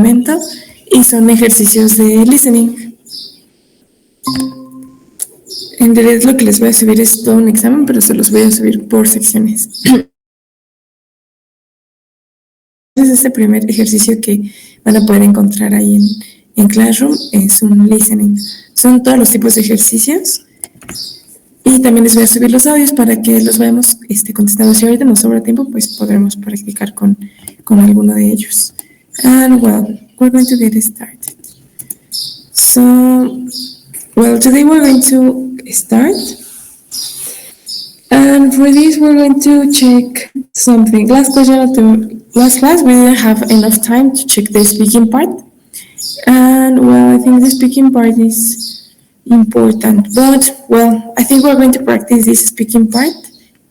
documento y son ejercicios de listening. En realidad lo que les voy a subir es todo un examen, pero se los voy a subir por secciones. Entonces este primer ejercicio que van a poder encontrar ahí en Classroom es un listening. Son todos los tipos de ejercicios. Y también les voy a subir los audios para que los vayamos contestando. Si ahorita nos sobra tiempo, pues podremos practicar con alguno de ellos. And well, we're going to get started. So, well, today we're going to start. And for this, we're going to check something. Last class, we didn't have enough time to check the speaking part. And well, I think the speaking part is important, but well, I think we're going to practice this speaking part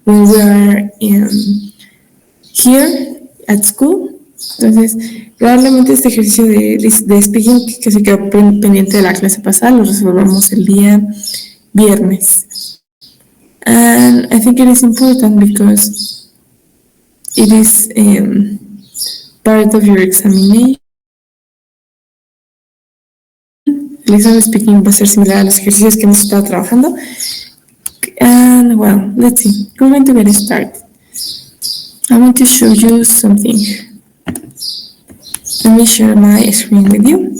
when we are here at school. Entonces, probablemente este ejercicio de speaking que se quedó pendiente de la clase pasada lo resolvamos el día viernes. And I think it is important because it is part of your examination. El examen speaking va a ser similar a los ejercicios que hemos estado trabajando. And well, let's see. We're going to get started. I want to show you something. Let me share my screen with you.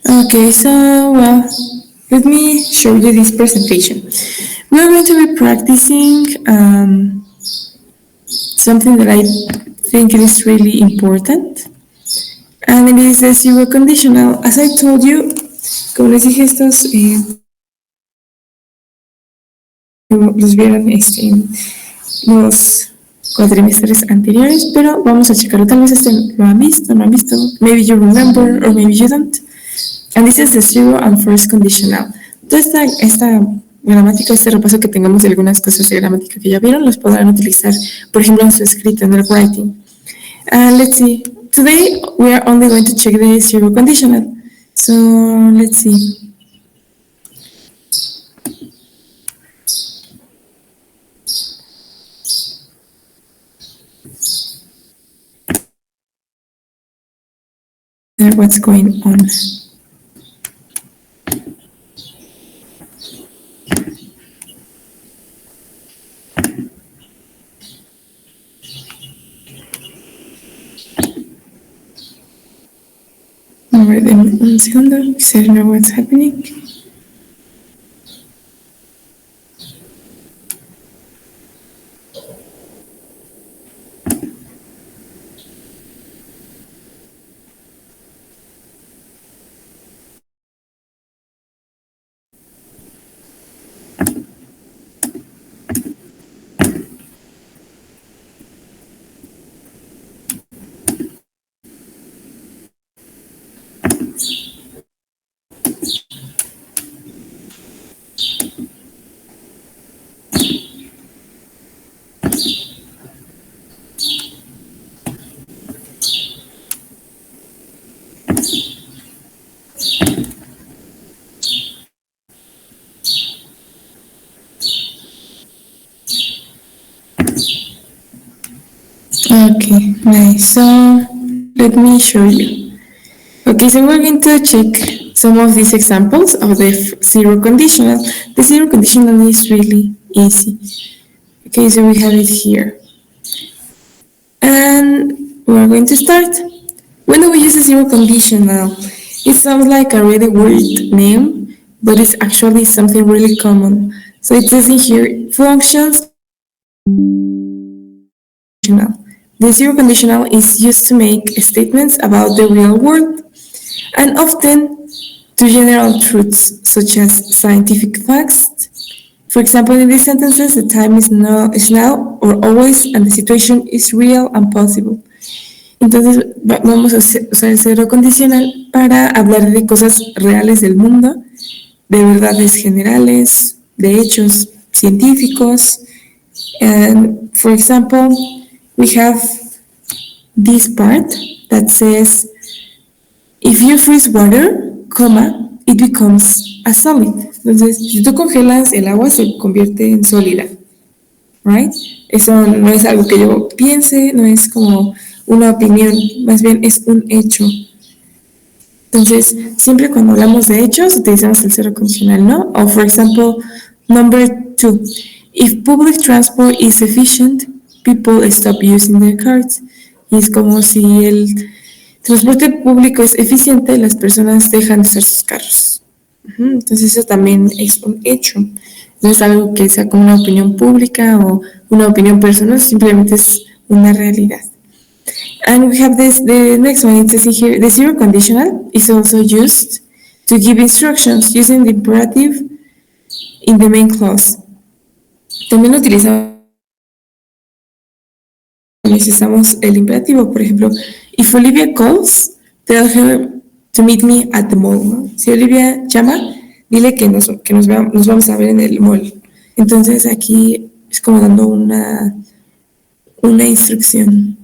Okay, so well, let me show you this presentation. We're going to be practicing something that I think is really important, and it is the zero conditional. As I told you, como les dije, estos los vieron en los cuatrimestres anteriores, pero vamos a checarlo. Tal vez lo han visto, no han visto. Maybe you remember or maybe you don't. And this is the zero and first conditional. Toda esta gramática, este repaso que tengamos de algunas cosas de gramática que ya vieron, los podrán utilizar, por ejemplo, en su escrito, en el writing. Let's see. Today, we are only going to check the zero conditional. So, let's see. What's going on? A ver, un segundo, so I know what's happening. Okay, nice. So let me show you. Okay, so we're going to check some of these examples of the zero conditional. The zero conditional is really easy. Okay, so we have it here. And we're going to start. When do we use a zero conditional? It sounds like a really weird name, but it's actually something really common. So it says in here, functions. The zero conditional is used to make statements about the real world and often to general truths such as scientific facts. For example, in these sentences, the time is now or always, and the situation is real and possible. Entonces vamos a usar el cero condicional para hablar de cosas reales del mundo, de verdades generales, de hechos científicos. And for example, we have this part that says, if you freeze water, comma, it becomes a solid. Entonces, si tú congelas el agua, se convierte en sólida, right? Eso no es algo que yo piense, no es como una opinión, más bien es un hecho. Entonces, siempre cuando hablamos de hechos, utilizamos el cero condicional, ¿no? O, for example, number 2. If public transport is efficient, people stop using their cars. Y es como si el transporte público es eficiente, las personas dejan de usar sus carros. Entonces, eso también es un hecho. No es algo que sea como una opinión pública o una opinión personal, simplemente es una realidad. And we have the next one. It says here, the zero conditional is also used to give instructions using the imperative in the main clause. También utilizamos necesitamos el imperativo, por ejemplo, if Olivia calls, tell her to meet me at the mall, ¿no? Si Olivia llama, dile que nos vamos a ver en el mall. Entonces aquí es como dando una instrucción.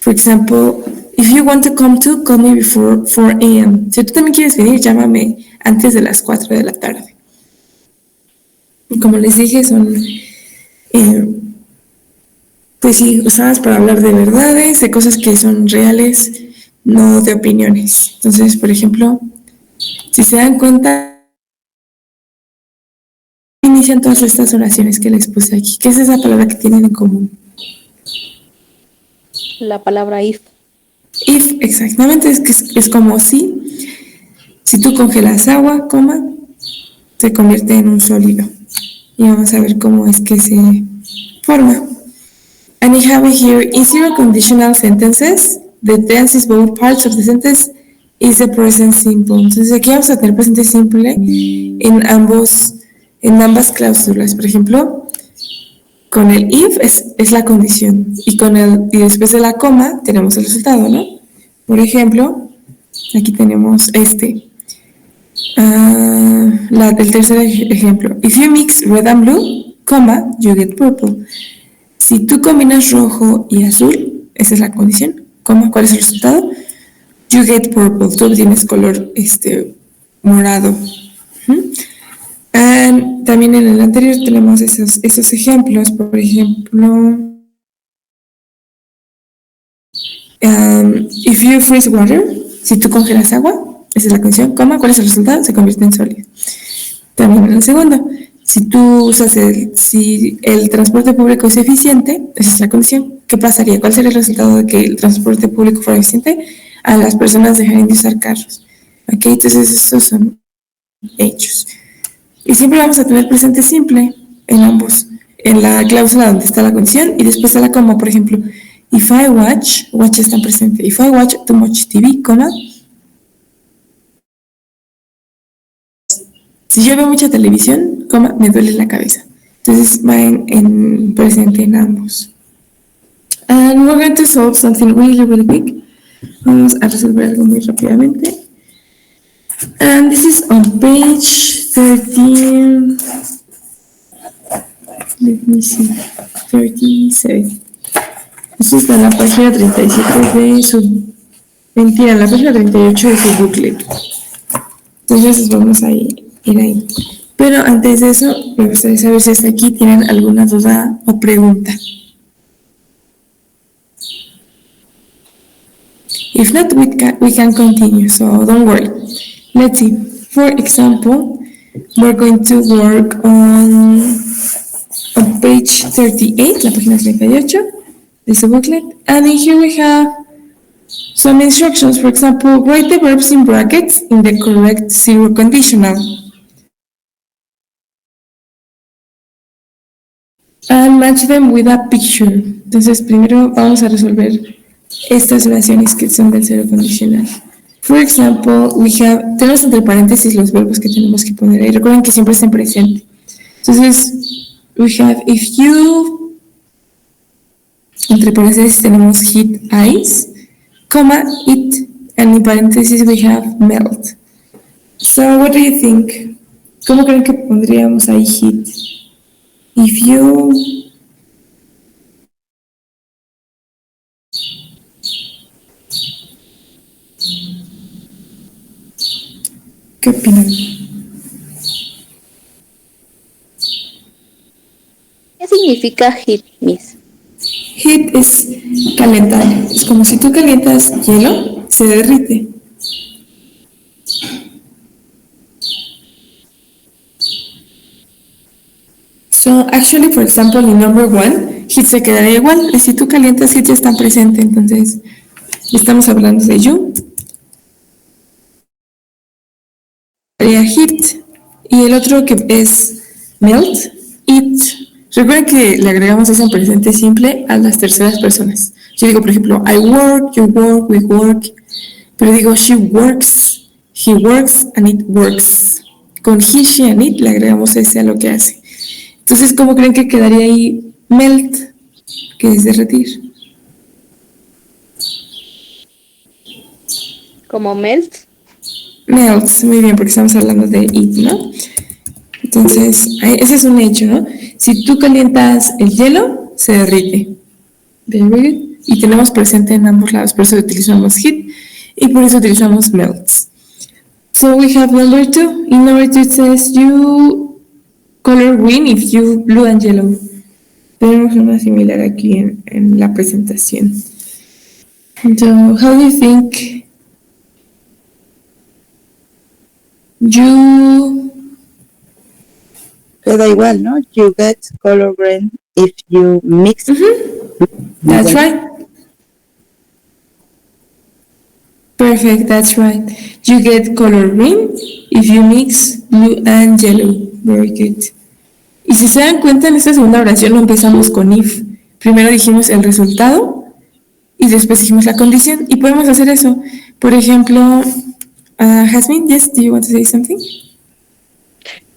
For example, if you want to come to, call me before 4 a.m. Si tú también quieres venir, llámame antes de las 4 de la tarde. Como les dije, son pues sí, usadas para hablar de verdades, de cosas que son reales, no de opiniones. Entonces, por ejemplo, si se dan cuenta, inician todas estas oraciones que les puse aquí. ¿Qué es esa palabra que tienen en común? La palabra if. If, exactamente, es como si tú congelas agua, coma, se convierte en un sólido. Y vamos a ver cómo es que se forma. And we have here, in zero conditional sentences, the tense is both parts of the sentence is the present simple. Entonces aquí vamos a tener presente simple en ambas cláusulas. Por ejemplo, con el if es la condición y después de la coma tenemos el resultado, ¿no? Por ejemplo, aquí tenemos el tercer ejemplo. If you mix red and blue, coma, you get purple. Si tú combinas rojo y azul, esa es la condición, coma, ¿cuál es el resultado? You get purple, tú obtienes color morado. También en el anterior tenemos esos ejemplos, por ejemplo, if you freeze water, si tú congelas agua, esa es la condición, coma, ¿cuál es el resultado? Se convierte en sólido. También en el segundo, si el transporte público es eficiente, esa es la condición, ¿qué pasaría? ¿Cuál sería el resultado de que el transporte público fuera eficiente? A las personas dejarían de usar carros. ¿Ok? Entonces, estos son hechos. Y siempre vamos a tener presente simple en ambos, en la cláusula donde está la condición y después está la coma, por ejemplo, if I watch está presente, if I watch too much TV, coma, si yo veo mucha televisión, coma, me duele la cabeza. Entonces va en presente en ambos. And we're going to solve something really, really quick. Vamos a resolver algo muy rápidamente. And this is on page 13. Let me see. 37. Esto está en la página 37 de su... Mentira, en la página 38 de su booklet. Entonces vamos a ir ahí. Pero antes de eso, me gustaría saber si hasta aquí tienen alguna duda o pregunta. If not, we can continue, so don't worry. Let's see. For example, we're going to work on page 38, la página 38 de su booklet. And in here we have some instructions. For example, write the verbs in brackets in the correct zero conditional. And match them with a picture. Entonces, primero vamos a resolver estas oraciones que son del cero condicional. For example, tenemos entre paréntesis los verbos que tenemos que poner ahí. Recuerden que siempre estén presentes. Entonces, we have if you, entre paréntesis tenemos hit ice, coma, it, and in paréntesis we have melt. So, what do you think? ¿Cómo creen que pondríamos ahí hit? If you... ¿Qué opinan? significa heat, Miss? Heat es calentar. Es como si tú calientas hielo, se derrite. So, actually, for example, in number one, heat se quedaría igual. Y si tú calientas, heat ya está presente. Entonces, estamos hablando de you. Sería heat. Y el otro que es melt, it. Recuerden que le agregamos eso en presente simple a las terceras personas. Yo digo, por ejemplo, I work, you work, we work. Pero digo, she works, he works, and it works. Con he, she, and it le agregamos ese a lo que hace. Entonces, ¿cómo creen que quedaría ahí melt, que es derretir? ¿Como melt? Melts, muy bien, porque estamos hablando de it, ¿no? Entonces, ese es un hecho, ¿no? Si tú calientas el hielo, se derrite. Very good. Y tenemos presente en ambos lados, por eso utilizamos heat y por eso utilizamos melts. So we have number two. In number two it says you color green if you blue and yellow. Tenemos una similar aquí en la presentación. So how do you think you... Queda igual, ¿no? You get color green if you mix. That's right. Perfect, that's right. You get color green if you mix blue and yellow. Very good. Y si se dan cuenta, en esta segunda oración no empezamos con if. Primero dijimos el resultado y después dijimos la condición. Y podemos hacer eso. Por ejemplo, Jasmine, yes, do you want to say something?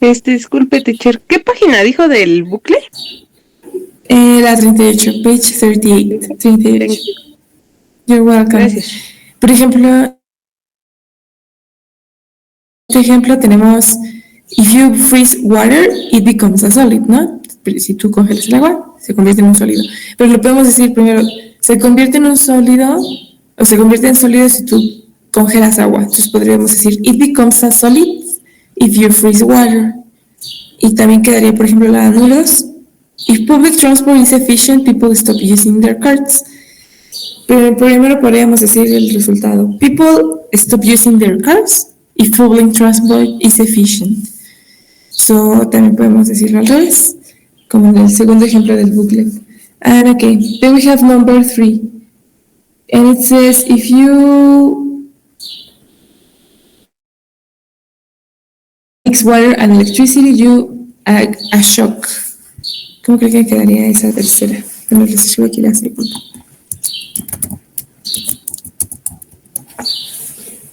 Disculpe, teacher, ¿qué página dijo del bucle? La 38, page 38. 38. You're welcome. Gracias. Por ejemplo, este ejemplo tenemos, if you freeze water, it becomes a solid, ¿no? Si tú congelas el agua, se convierte en un sólido. Pero lo podemos decir primero, se convierte en un sólido, o se convierte en sólido si tú congelas agua. Entonces podríamos decir, it becomes a solid if you freeze water. Y también quedaría, por ejemplo, la nulos. If public transport is efficient, people stop using their carts. Pero primero podríamos decir el resultado. People stop using their cars if public transport is efficient. So, también podemos decirlo al revés, como en el segundo ejemplo del booklet. And okay, then we have number 3. And it says, if you mix water and electricity, you add a shock. ¿Cómo creen que quedaría esa tercera? Bueno, les escribo aquí la segunda.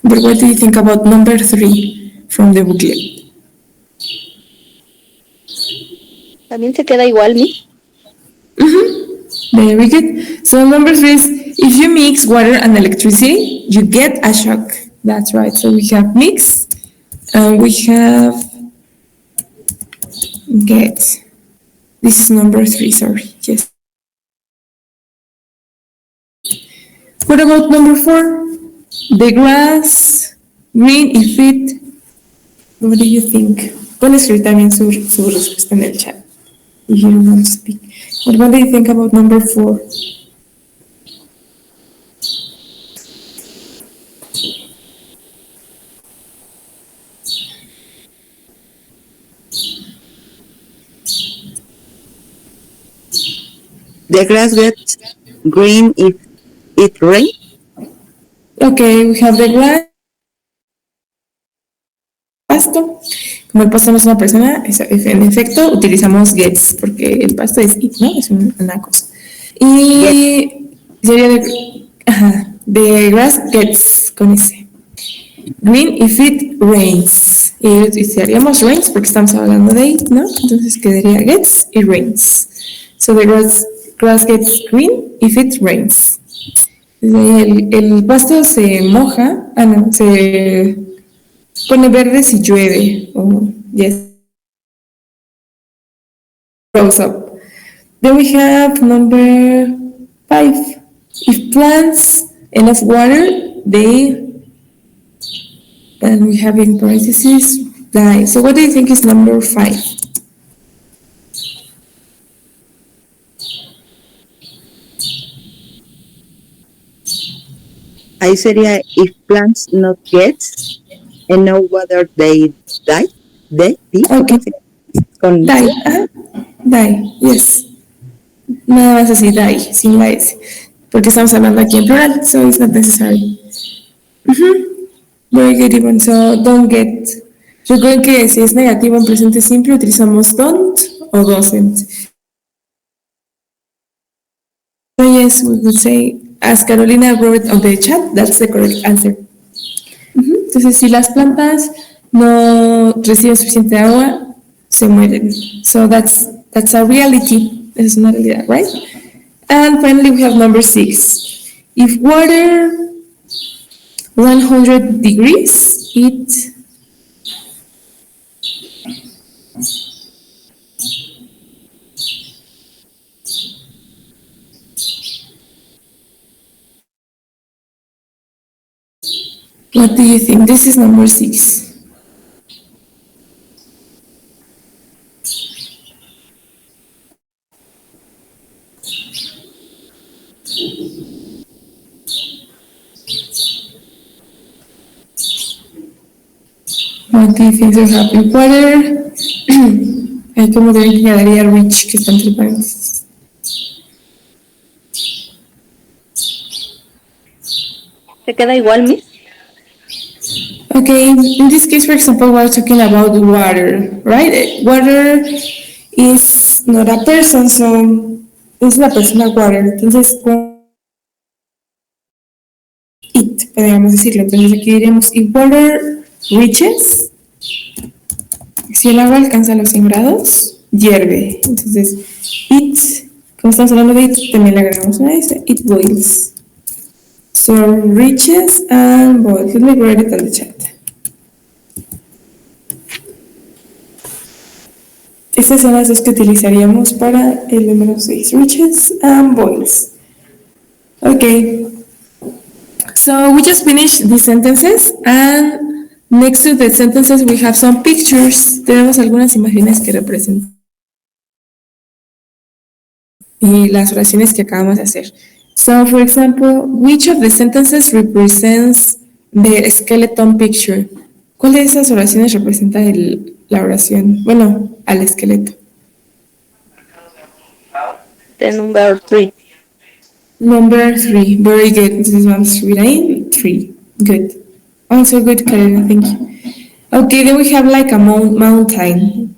But what do you think about number 3 from the booklet? ¿También se queda igual, Miss? Very good. So number 3 is, if you mix water and electricity, you get a shock. That's right. So we have mix, and we have get. This is number 3, sorry. Yes. What about number 4? The grass, green if it. What do you think? Pueden escribir también su respuesta en el chat. If you don't want to speak. But what do you think about number 4? The grass gets green if it rains. Okay, we have the grass. Pasto. Como el pasto no es una persona, en efecto utilizamos gets, porque el pasto es it, ¿no? Es una cosa. Y sería the grass gets con ese. Green if it rains. Y utilizaríamos rains porque estamos hablando de it, ¿no? Entonces quedaría gets y rains. So the grass gets green if it rains. El pasto se moja, se pone verde si llueve. Yes. Grows up. Then we have number 5. If plants enough water, and we have in parentheses, die. So what do you think is number 5? ahí sería if plants not get and no water they die. Okay. Con Die. Ajá. Die. Yes. Nada más así, die, sin la S. Porque estamos hablando aquí en plural, so it's not necessary. Very good, Ivonne. So, don't get. Recuerden que si es negativo en presente simple, utilizamos don't o doesn't. So, yes, we would say, as Carolina wrote on the chat, that's the correct answer. Entonces, si las plantas no reciben suficiente agua, se mueren. So, that's a reality. Esa es una realidad, right? And finally, we have number 6. If water 100 degrees, it what do you think? This is number 6. What do you think so happy? Water. Ay, como que quedaría rich, que está entre paréntesis. ¿Se queda igual, Miss? Okay, in this case, for example, we're talking about water, right? Water is not a person, so es la persona water. Entonces, it, podríamos decirlo. Entonces, aquí diríamos, if water reaches, si el agua alcanza los 100 grados, hierve. Entonces, it, como estamos hablando de it, también le agregamos una S, it boils. So, reaches and boils. Let me write it on the chat. Estas son las dos que utilizaríamos para el número 6, reaches and boils. Okay. So we just finished the sentences and next to the sentences we have some pictures. Tenemos algunas imágenes que representan las oraciones que acabamos de hacer. So for example, which of the sentences represents the skeleton picture? ¿Cuál de esas oraciones representa la oración? Bueno, al esqueleto. The number 3. Number 3, very good. Entonces vamos a escribir ahí 3. Good. Also good, Karina, thank you. Okay, then we have like a mountain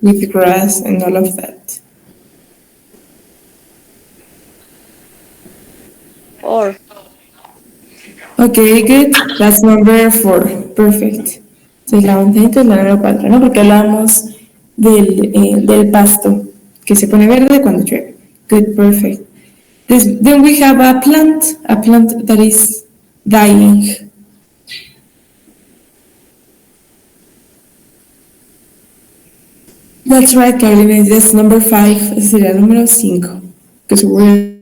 with grass and all of that. 4. Okay, good. That's number 4. Perfect. Entonces la montañita es la número 4, ¿no? Porque hablamos del pasto que se pone verde cuando llueve. Good, perfect. Then we have a plant that is dying. That's right, Carolina. That's number 5. Ese sería el número 5. Because we're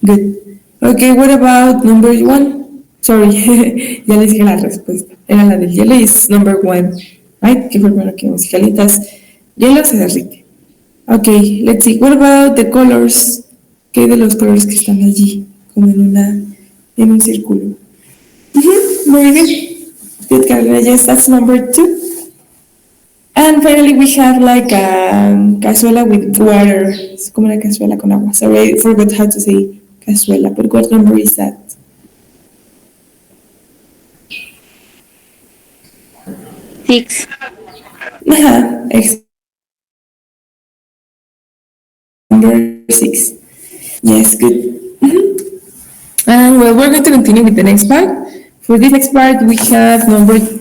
good. Okay, what about number 1? Sorry, ya les dije la respuesta. Era la del hielo y es number 1. Right? Que fue primero que vimos. Calientas hielo, se derrite. Okay, let's see. What about the colors? ¿Qué de los colores que están allí? Como en un círculo. Muy bien. Good, Carolina. Yes, that's number 2. And finally, we have like a cazuela with water. Es como una cazuela con agua. Sorry, I forgot how to say cazuela, but what number is that? 6. Ajá, number 6. Yes, good. And well, we're going to continue with the next part. For this next part, we have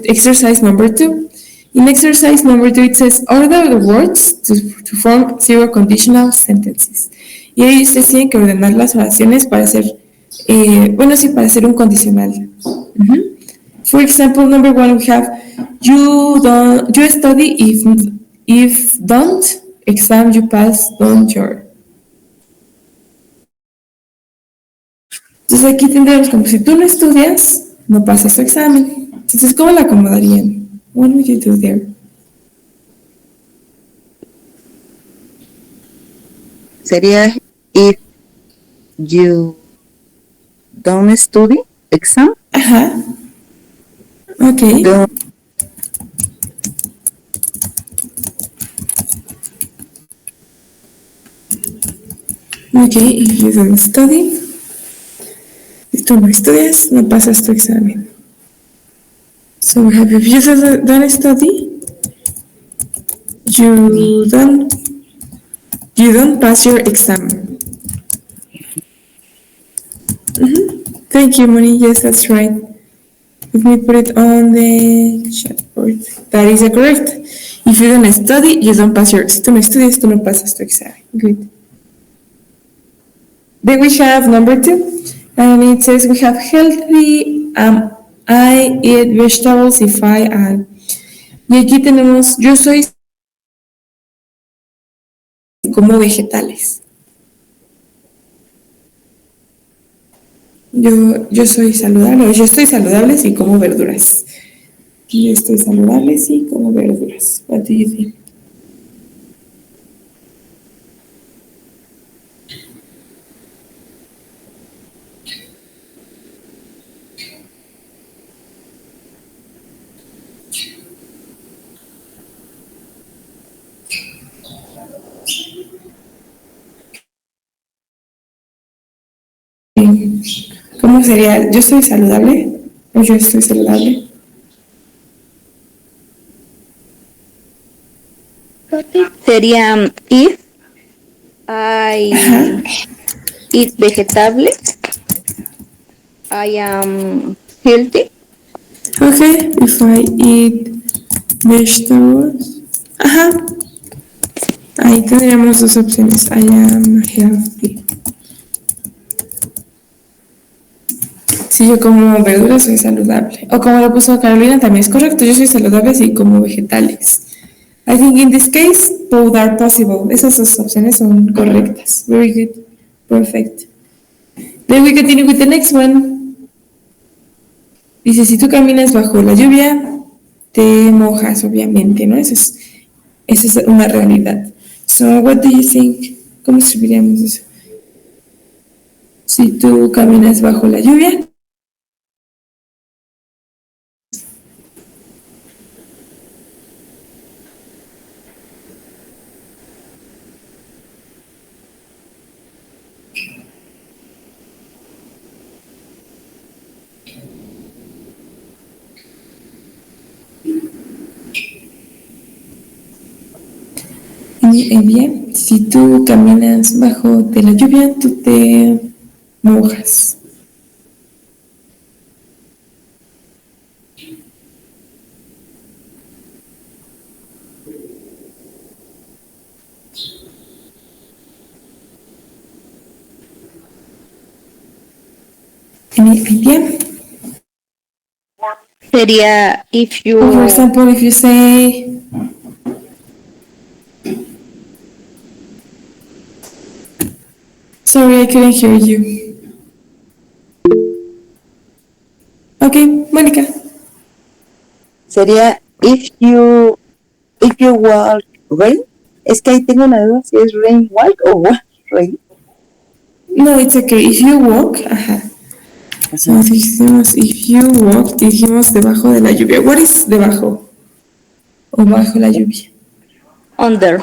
exercise number 2. In exercise number 2, it says, order the words to form zero conditional sentences. Y ahí ustedes tienen que ordenar las oraciones para hacer, para hacer un condicional. For example, number 1, we have, you study if don't, exam you pass, don't your. Entonces aquí tendríamos como si tú no estudias, no pasas tu examen. Entonces, ¿cómo la acomodarían? What would you do there? sería if you don't study, exam, Ajá. Ok. don't, Ok, if you don't study, si tú no estudias, no pasas tu examen. So we have if you don't study, you don't you don't pass your exam. Thank you, Moni. Yes, that's right. Let me put it on the chat board. That is correct. If you don't study, you don't pass your. Si tú no estudias, tú no pasas tu examen. Good. Then we have number 2, and it says we have healthy. I eat vegetables if I am. Y aquí tenemos yo soy como vegetales. Yo soy saludable, o yo estoy saludable si como verduras. Yo estoy saludable si como verduras. What do you think? ¿Cómo sería? ¿Yo estoy saludable? ¿O yo estoy saludable? Sería if Ajá. I eat vegetables, I am healthy. Okay, if I eat vegetables. Ajá. Ahí tendríamos dos opciones. I am healthy. Si yo como verduras, soy saludable. O como lo puso Carolina, también es correcto. Yo soy saludable si como vegetales. I think in this case, both are possible. Esas dos opciones son correctas. Very good. Perfect. Then we continue with the next one. Dice, si tú caminas bajo la lluvia, te mojas, obviamente, ¿no? Esa es una realidad. So, what do you think? ¿Cómo escribiríamos eso? Si tú caminas bajo la lluvia. Bien, si tú caminas bajo de la lluvia, tú te mojas. Any idea? Sería if you. Or for example, if you say, sorry, I couldn't hear you. Okay, Mónica. sería if you walk rain. Es que ahí tengo una duda si es rain walk o walk rain. No, it's okay. If you walk, ajá. So dijimos, if you walk, dijimos debajo de la lluvia. What is debajo? O bajo la lluvia. Under.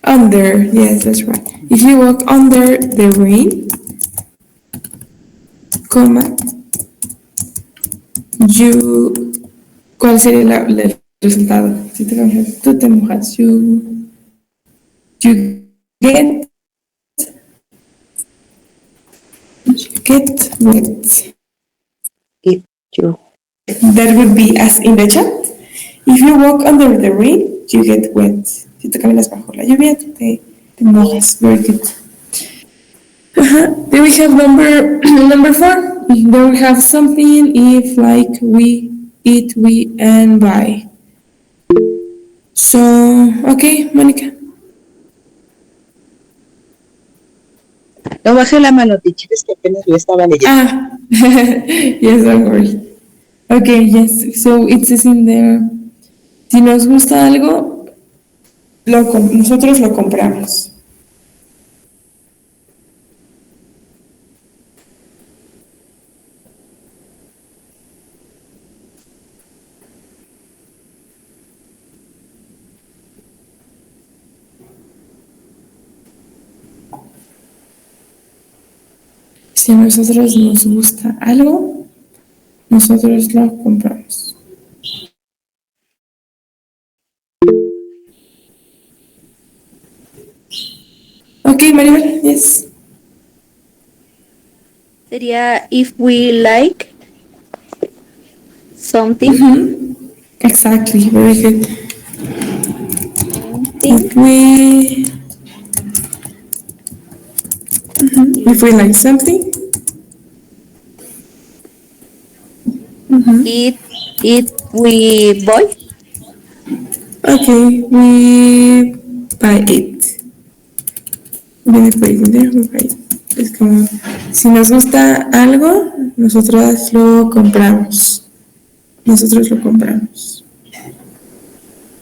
Under, yes, that's right. If you walk under the rain, coma, you, ¿cuál sería el resultado? Si te mojas, tú te mojas, you get wet. If you That would be as in the chat. If you walk under the rain, you get wet. Si tú caminas bajo la lluvia, te mojas. Very good. Then we have number 4. Then we have something if like we eat, we and buy. So, okay, Mónica. no bajé la mano, teacher, es que apenas lo estaba leyendo. Ah, yes, don't worry. Okay, yes. So it says in there, si nos gusta algo, nosotros lo compramos. Si a nosotros nos gusta algo, nosotros lo compramos. Ok, Maribel, yes. Sería if we like something. Exactly, very good. Something. If we like something, It we buy. okay, we buy it. Viene por ahí, we buy it. Es como, si nos gusta algo, nosotros lo compramos. Nosotros lo compramos.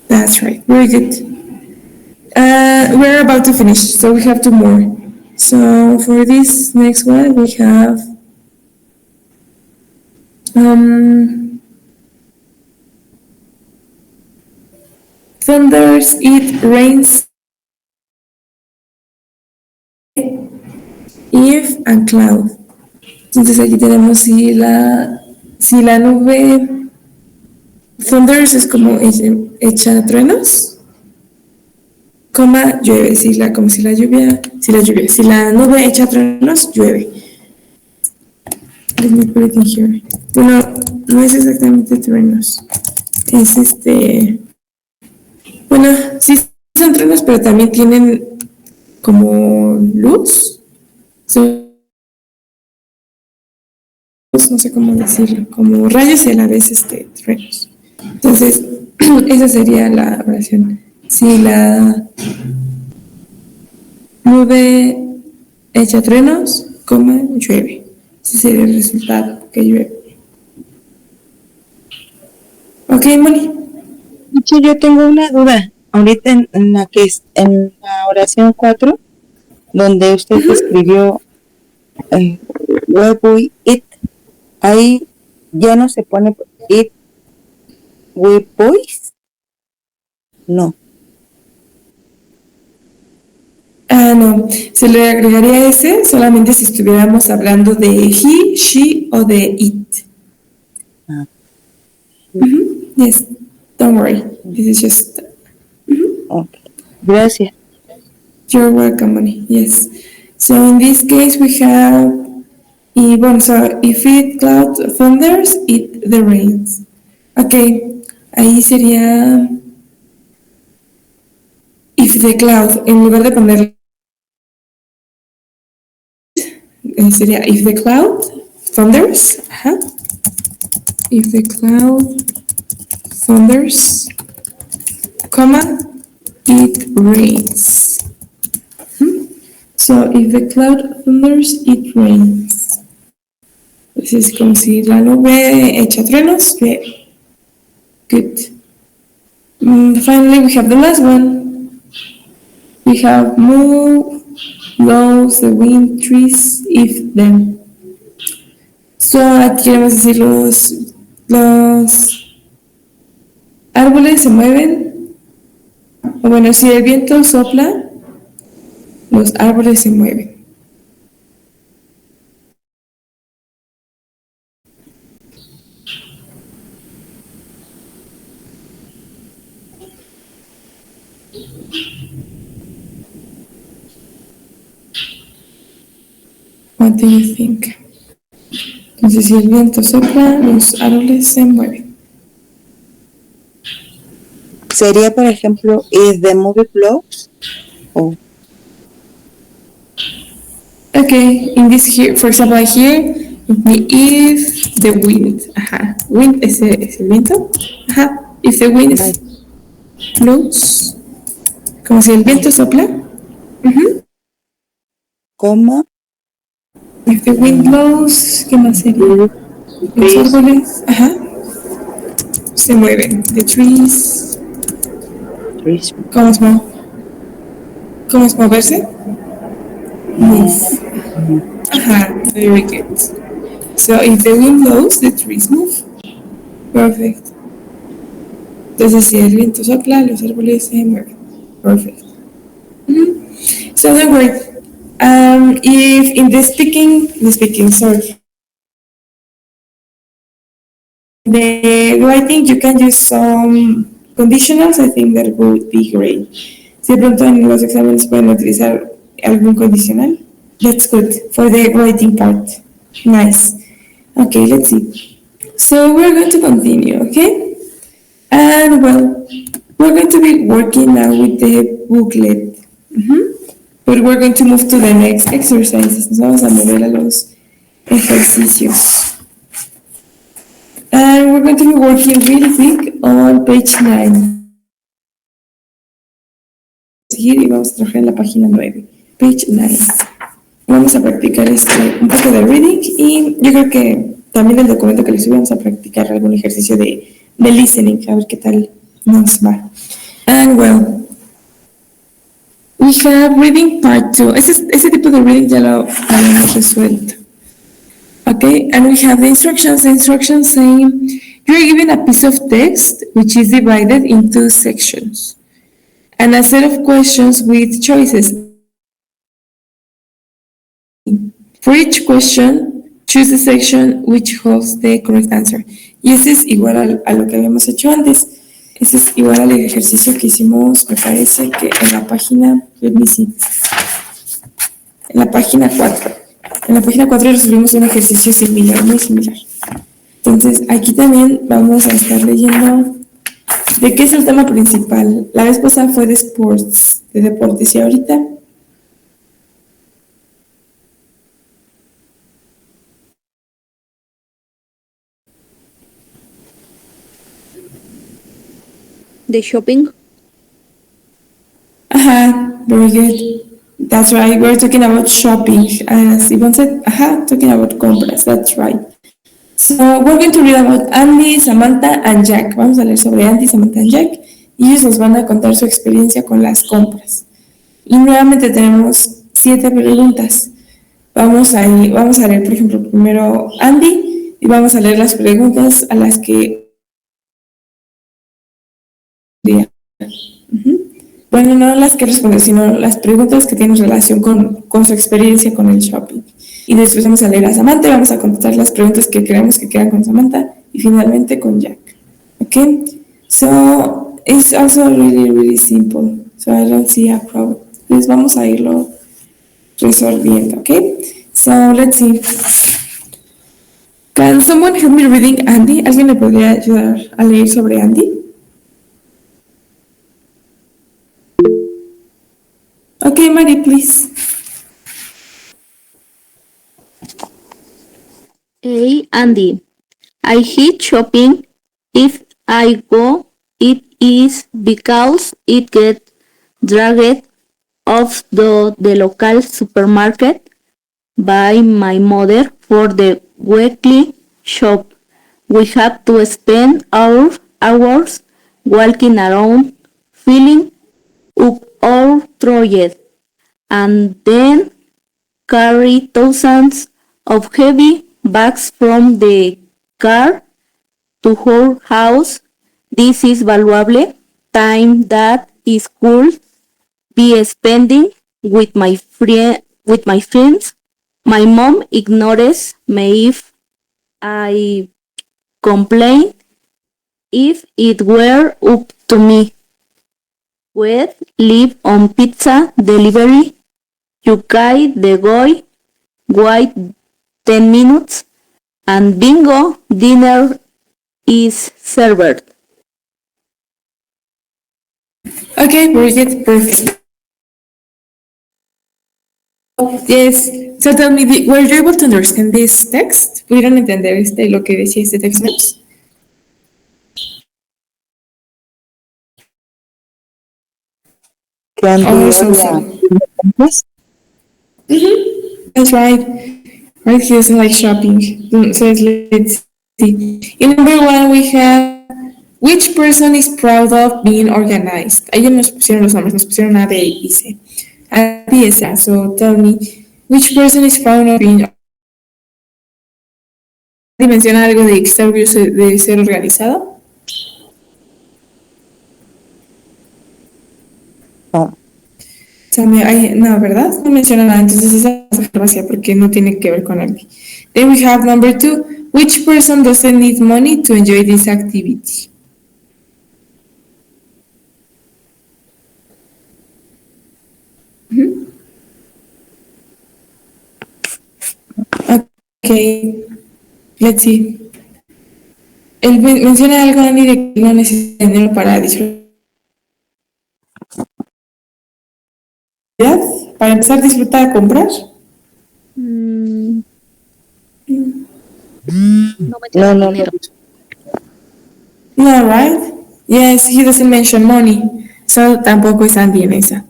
That's right, very good. We're about to finish, so we have two more. So for this next one, we have thunders, it rains, if and cloud. Entonces aquí tenemos si la nube thunders es como echa truenos, coma llueve, si la nube echa truenos, llueve. Let me put it in here. Bueno, no es exactamente truenos, es bueno, sí son truenos, pero también tienen como luz. No sé cómo decirlo, como rayos y a la vez truenos. Entonces, esa sería la oración. Si la nube echa truenos, coma, llueve. Ese sería el resultado, que llueve. Ok, Moni. De hecho, yo tengo una duda. Ahorita en la que es en la oración 4, donde usted escribió where we eat, ahí ya no se pone eat with boys. No. Ah, no. Se le agregaría ese solamente si estuviéramos hablando de he, she o de it. Yes. Don't worry. This is just. Okay. Gracias. You're welcome, Moni. Yes. So in this case, we have so if it cloud thunders, it the rains. Okay, ahí sería if the cloud, en lugar de poner sería if the cloud thunders, if the cloud thunders, comma, it rains. So if the cloud thunders, it rains. Entonces es como si la nube echa truenos, llueve. Good. Finally, we have the last one. We have move, blows, the wind, trees, if, then. So aquí queremos decir los árboles se mueven, o bueno, si el viento sopla, los árboles se mueven. What do you think? Entonces, si el viento sopla, los árboles se mueven. Sería, por ejemplo, is the movie blows? Oh. Okay, in this here, for example, here, if the wind, wind es el viento, if the wind blows, como si el viento sopla, Coma. if the wind blows, ¿qué más sería? Los árboles, se mueven, the trees, ¿cómo es moverse? Move. Very good. So if the wind blows, the trees move. Perfect. Entonces si el viento sopla, los árboles se mueven. Perfect. So don't worry. If in sorry, the writing you can use some conditionals, I think that would be great. Si de pronto en los exámenes pueden utilizar algún condicional, that's good for the writing part. Nice. Okay, let's see. So we're going to continue, okay? And well, we're going to be working now with the booklet. But we're going to move to the next exercises. Nos vamos a mover a los ejercicios. And we're going to be working really quick on page 9. Y vamos a trabajar en la página 9. Page 9. Vamos a practicar un poco de reading y yo creo que también el documento que les subí vamos a practicar algún ejercicio de listening, a ver qué tal nos va. And well, we have reading part 2. Ese tipo de reading ya lo habíamos resuelto. Okay, and we have the instructions. The instructions saying you're given a piece of text which is divided into sections and a set of questions with choices. For each question, choose the section which holds the correct answer. Y ese es igual a lo que habíamos hecho antes. Ese es igual al ejercicio que hicimos, me parece que en la página, let me see, en la página 4. En la página 4 resolvimos un ejercicio similar, muy similar. Entonces, aquí también vamos a estar leyendo de qué es el tema principal. La vez pasada fue de sports, de deportes, y ahorita The shopping. very good. That's right, we're talking about shopping. As Yvonne said, talking about compras, that's right. So we're going to read about Andy, Samantha, and Jack. Vamos a leer sobre Andy, Samantha, y Jack. Y ellos nos van a contar su experiencia con las compras. Y nuevamente tenemos 7 preguntas. Vamos a leer, por ejemplo, primero Andy, y vamos a leer las preguntas a las que... Bueno, no las que responder, sino las preguntas que tienen relación con su experiencia con el shopping. Y después vamos a leer a Samantha y vamos a contestar las preguntas que creemos que quedan con Samantha y finalmente con Jack. Okay? So, it's also really, really simple. So, I don't see a problem. Entonces, vamos a irlo resolviendo, okay? So, let's see. Can someone help me reading Andy? ¿Alguien me podría ayudar a leer sobre Andy? Okay, Mari, please. Hey, Andy. I hate shopping. If I go, it is because it gets dragged off the local supermarket by my mother for the weekly shop. We have to spend hours walking around, filling up our trolleys, and then carry thousands of heavy bags from the car to our house. This is valuable time that is could be spending with my friends. My mom ignores me if I complain. If it were up to me, we'd live on pizza delivery. You guide the guy, wait 10 minutes, and bingo, dinner is served. Okay, Bridget, perfect. Yes, so tell me, were you able to understand this text? ¿Pudieron entender lo que decía este texto? Que Andy Oh, odia so las compras. That's right. Right, he doesn't like shopping. So let's see. In number 1, we have which person is proud of being organized. Ahí nos pusieron los nombres, nos pusieron A, B y C. Andy is that. So tell me, which person is proud of being organized? ¿Menciona algo de que está orgulloso de ser organizado? No. No, ¿verdad? No menciona nada, entonces esa es la vacía porque no tiene que ver con Andy. Then we have number 2. Which person doesn't need money to enjoy this activity? Okay, let's see. Él menciona algo, Andy, de que no necesita dinero para disfrutar. Para empezar, disfrutar a comprar. Mm, no No, menciona no, no. dinero. No, right? Yes, he doesn't mention money. So tampoco es Andy en esa.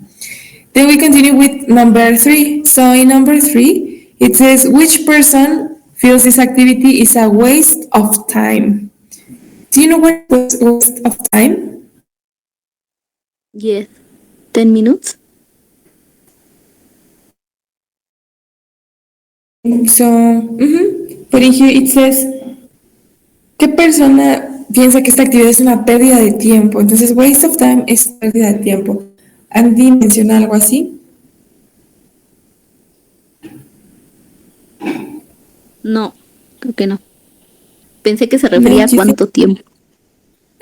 Then we continue with number 3. So in number 3, it says, which person feels this activity is a waste of time? Do you know what is waste of time? Yes. 10 minutes. So, but in here it says, ¿qué persona piensa que esta actividad es una pérdida de tiempo? Entonces, waste of time es pérdida de tiempo. Andy menciona algo así. No, creo que no. Pensé que se refería a cuánto tiempo.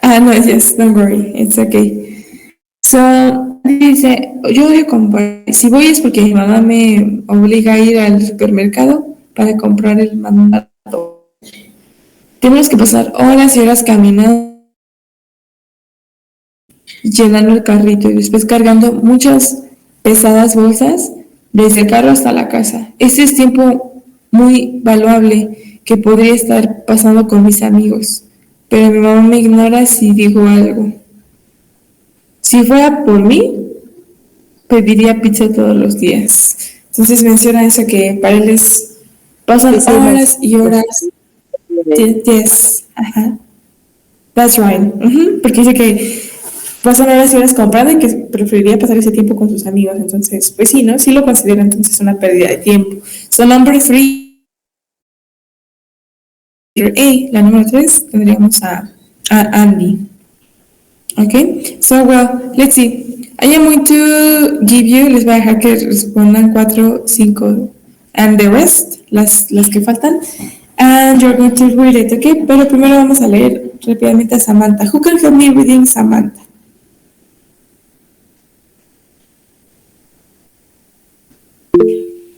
No, yes, don't worry, it's okay. So, dice, yo odio comprar. Si voy es porque mi mamá me obliga a ir al supermercado para comprar el mandado. Tenemos que pasar horas y horas caminando, llenando el carrito y después cargando muchas pesadas bolsas desde el carro hasta la casa. Ese es tiempo muy valuable que podría estar pasando con mis amigos, pero mi mamá me ignora si digo algo. Si fuera por mí, pediría pizza todos los días. Entonces menciona eso que para él es, pasan Sí, horas y horas. Yes, ajá. That's right. Porque dice que pasan horas y horas comprando y que preferiría pasar ese tiempo con sus amigos. Entonces, pues sí, ¿no? Sí lo considero entonces una pérdida de tiempo. So, number 3, la número 3, tendríamos a Andy. Okay, so well, let's see. I am going to give you, les voy a dejar que respondan 4, 5, and the rest, las que faltan. And you're going to read it, okay? Pero primero vamos a leer rápidamente a Samantha. Who can help me reading Samantha?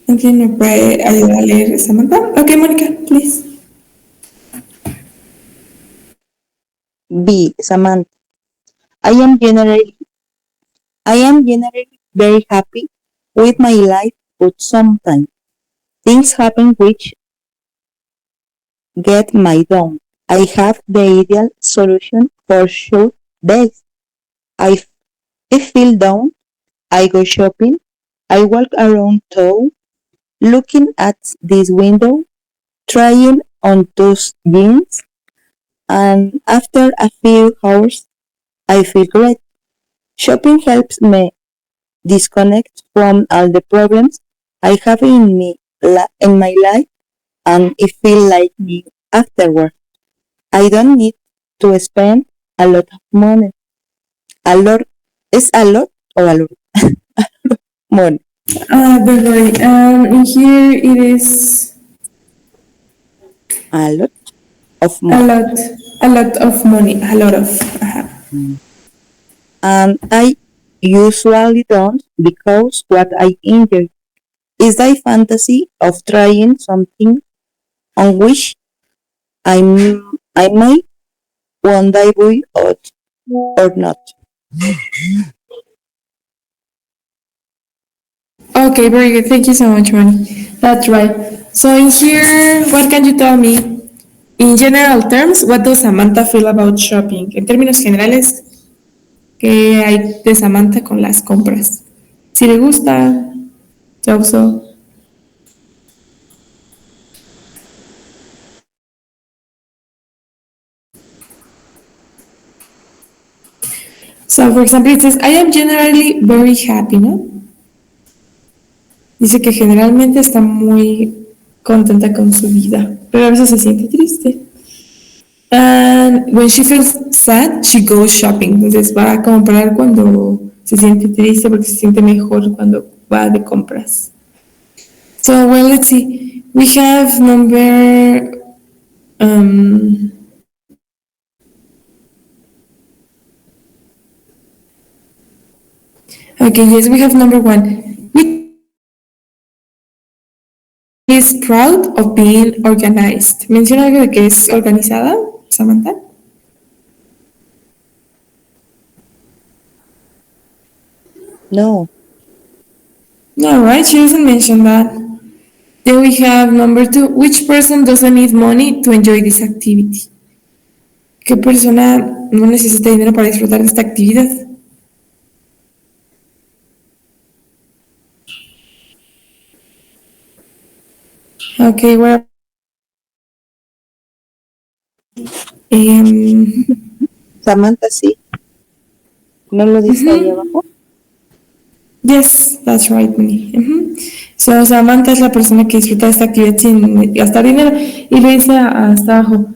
¿Alguien me puede ayudar a leer Samantha? Okay, Mónica, please. B. Samantha. I am generally very happy with my life, but sometimes things happen which get my down. I have the ideal solution for short days. I, I feel down. I go shopping. I walk around town, looking at this window, trying on those jeans, and after a few hours, I feel great. Shopping helps me disconnect from all the problems I have in my life, and it feels like me afterward. I don't need to spend a lot of money. A lot is a lot or a lot money. Don't worry. Here it is A lot of a money. lot of money, a lot of. And I usually don't because what I enjoy is the fantasy of trying something on which I may one day be out or not. Okay, very good. Thank you so much, Manny. That's right. So in here, what can you tell me? In general terms, what does Samantha feel about shopping? En términos generales, ¿qué hay de Samantha con las compras? Si le gusta, so. So, for example, it says, I am generally very happy, ¿no? Dice que generalmente está muy contenta con su vida, pero a veces se siente triste. And when she feels sad, she goes shopping. Entonces va a comprar cuando se siente triste porque se siente mejor cuando va de compras. So, well, let's see. We have number okay, yes, we have number one. Which is proud of being organized. ¿Menciona algo de que es organizada, Samantha? No. No, right? She doesn't mention that. Then we have number two. Which person doesn't need money to enjoy this activity? ¿Qué persona no necesita dinero para disfrutar de esta actividad? Okay, well, Samantha, sí. ¿No lo dice ahí abajo? yes, that's right, Minnie. So, Samantha es la persona que disfruta de esta actividad sin gastar dinero. Y le dice hasta abajo,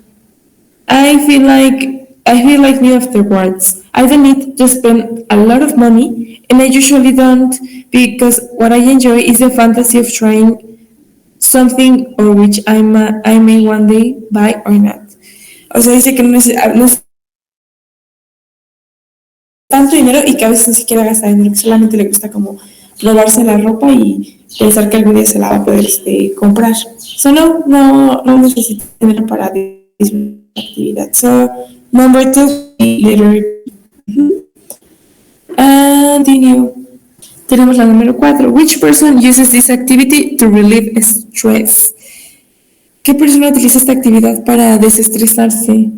I feel like me afterwards. I don't need to spend a lot of money, and I usually don't, because what I enjoy is the fantasy of trying something or which I may one day buy or not. O sea, dice que no es tanto dinero y que a veces ni siquiera gasta dinero, que solamente le gusta como robarse la ropa y pensar que algún día se la va a poder comprar. So no necesita dinero para disfrutar la actividad. So number two, later. Continue. Tenemos la número 4. Which person uses this activity to relieve stress? ¿Qué persona utiliza esta actividad para desestresarse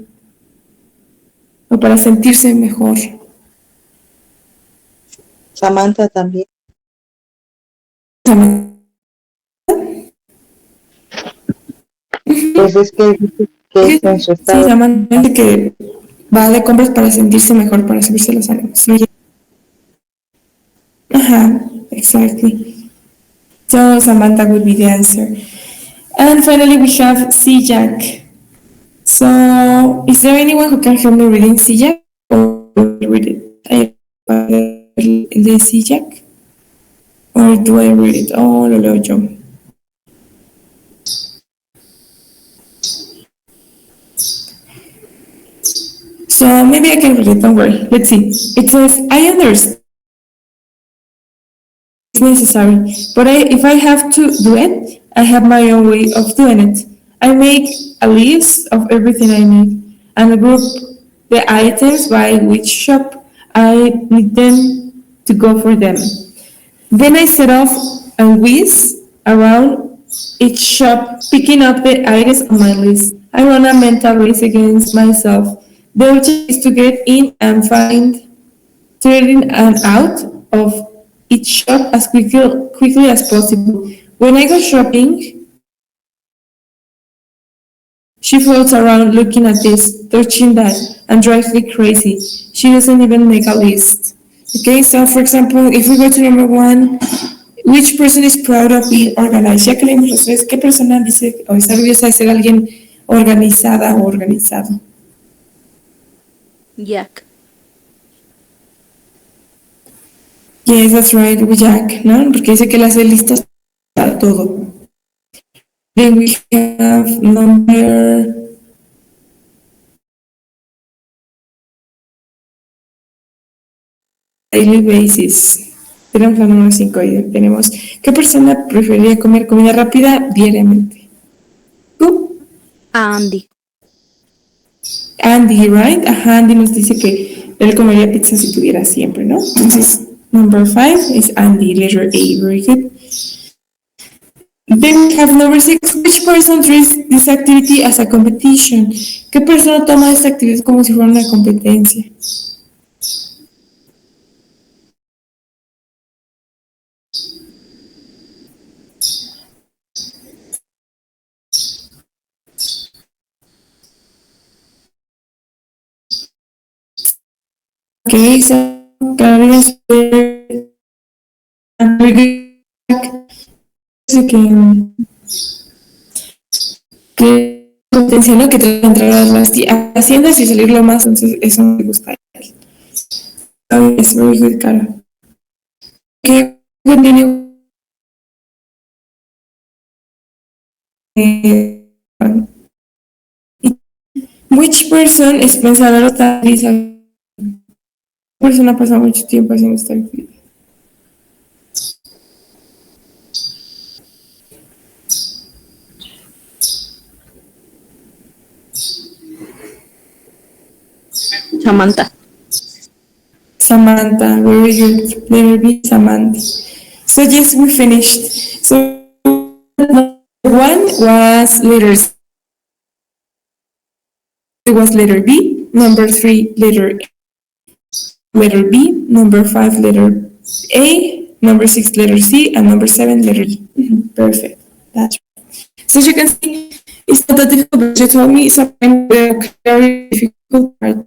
o para sentirse mejor? Samantha también. Pues es que dice que es en su Sí, estado. Samantha que va de compras para sentirse mejor, para subirse los ánimos. Sí. Ajá, exactly. So Samantha would be the answer. And finally we have C. Jack. So is there anyone who can help me reading C. Jack? Or read it? ¿El de C. Jack? Or do I read it? Oh, lo leo yo. So maybe I can read it, don't worry. Let's see. It says, I understand it's necessary, but if I have to do it, I have my own way of doing it. I make a list of everything I need and group the items by which shop I need them to go for them. Then I set off and whiz around each shop, picking up the items on my list. I run a mental race against myself. The objective is to get in and find turning and out of each shop as quickly as possible. When I go shopping, she floats around looking at this, touching that, and drives me crazy. She doesn't even make a list. Okay, so for example, if we go to number one, which person is proud of being organized? Ya que leímos los tres, ¿qué persona dice o está orgullosa de ser alguien organizada o organizado? Jack. Yes, that's right, Jack, ¿no? Porque dice que él hace listas para todo. Then we have number daily basis. Tenemos la número 5 ahí. Tenemos, ¿qué persona preferiría comer comida rápida diariamente? ¿Tú? Andy. Andy, right? Ajá, Andy nos dice que él comería pizza si pudiera siempre, ¿no? Entonces, number 5 is Andy, letter A, very good. Then we have number 6, which person treats this activity as a competition? ¿Qué persona toma esta actividad como si fuera una competencia? Okay, so Carolina is que competencia, ¿no? Que trata de entrar a las haciendas y salir lo más, entonces eso me gusta. So, it's very good, Cara. Okay, continue. Which person es pensador está persona pasa mucho tiempo haciendo esta actividad. Samantha. Samantha, very good. Letter B, Samantha. So yes, we finished. So number one was letter C, was letter B. Number three, letter B. Number five, letter A. Number six, letter C, and number seven, letter E. Perfect. That's right. So as you can see, it's not that difficult, but you told me sometimes the very difficult part.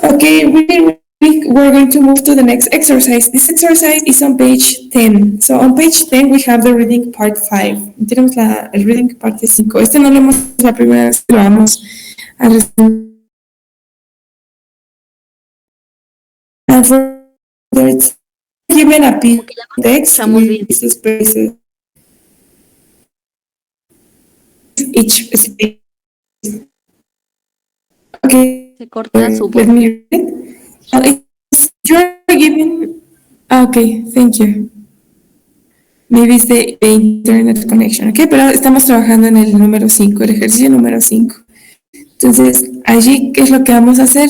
Okay, we're going to move to the next exercise. This exercise is on page 10. So on page 10 we have the reading part 5. Tenemos el reading parte 5. Este no lo hemos la primera vez que lo vamos a resolver. And for it's given a piece of text with spaces. Each space. Okay. Se corta su voz. Let me read it. You're given. Okay, thank you. Maybe it's the internet connection, okay, pero estamos trabajando en el número 5, el ejercicio número 5. Entonces, allí, ¿qué es lo que vamos a hacer?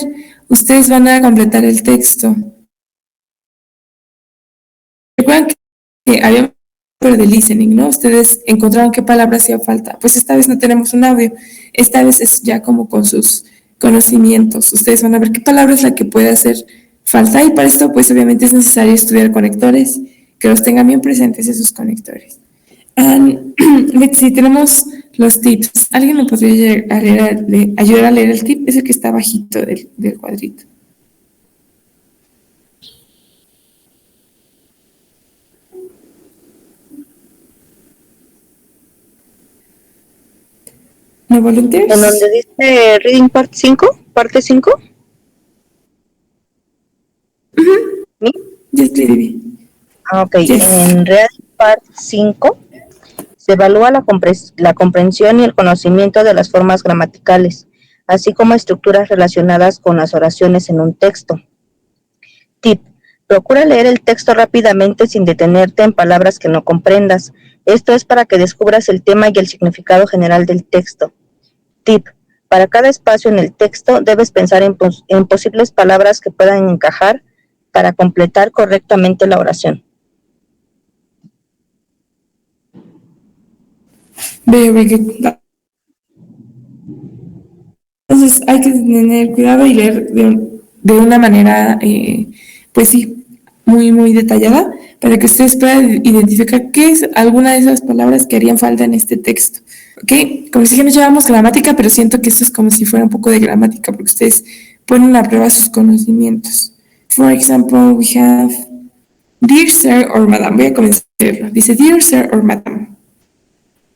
Ustedes van a completar el texto. Recuerdan que había pero de listening, ¿no? Ustedes encontraron qué palabra hacía falta. Pues esta vez no tenemos un audio. Esta vez es ya como con sus conocimientos. Ustedes van a ver qué palabra es la que puede hacer falta y para esto pues obviamente es necesario estudiar conectores, que los tengan bien presentes esos conectores. Let's see, tenemos los tips. ¿Alguien me podría ayudar a leer el tip? Es el que está bajito del cuadrito. ¿No volunteers? En donde dice Reading Part 5, parte 5. ¿Sí? Yes, Lady. Ok, Yes. en Reading Part 5 se evalúa la comprensión y el conocimiento de las formas gramaticales, así como estructuras relacionadas con las oraciones en un texto. Tip: procura leer el texto rápidamente sin detenerte en palabras que no comprendas. Esto es para que descubras el tema y el significado general del texto. Tip: para cada espacio en el texto debes pensar en posibles palabras que puedan encajar para completar correctamente la oración. Very good. Entonces hay que tener cuidado y leer de una manera, pues sí, muy detallada, para que ustedes puedan identificar qué es alguna de esas palabras que harían falta en este texto. ¿Ok? Como les dije, no llevamos gramática, pero siento que esto es como si fuera un poco de gramática, porque ustedes ponen a prueba sus conocimientos. For example, we have Dear Sir or Madam. Voy a comenzar a leerlo. Dice, Dear Sir or Madam,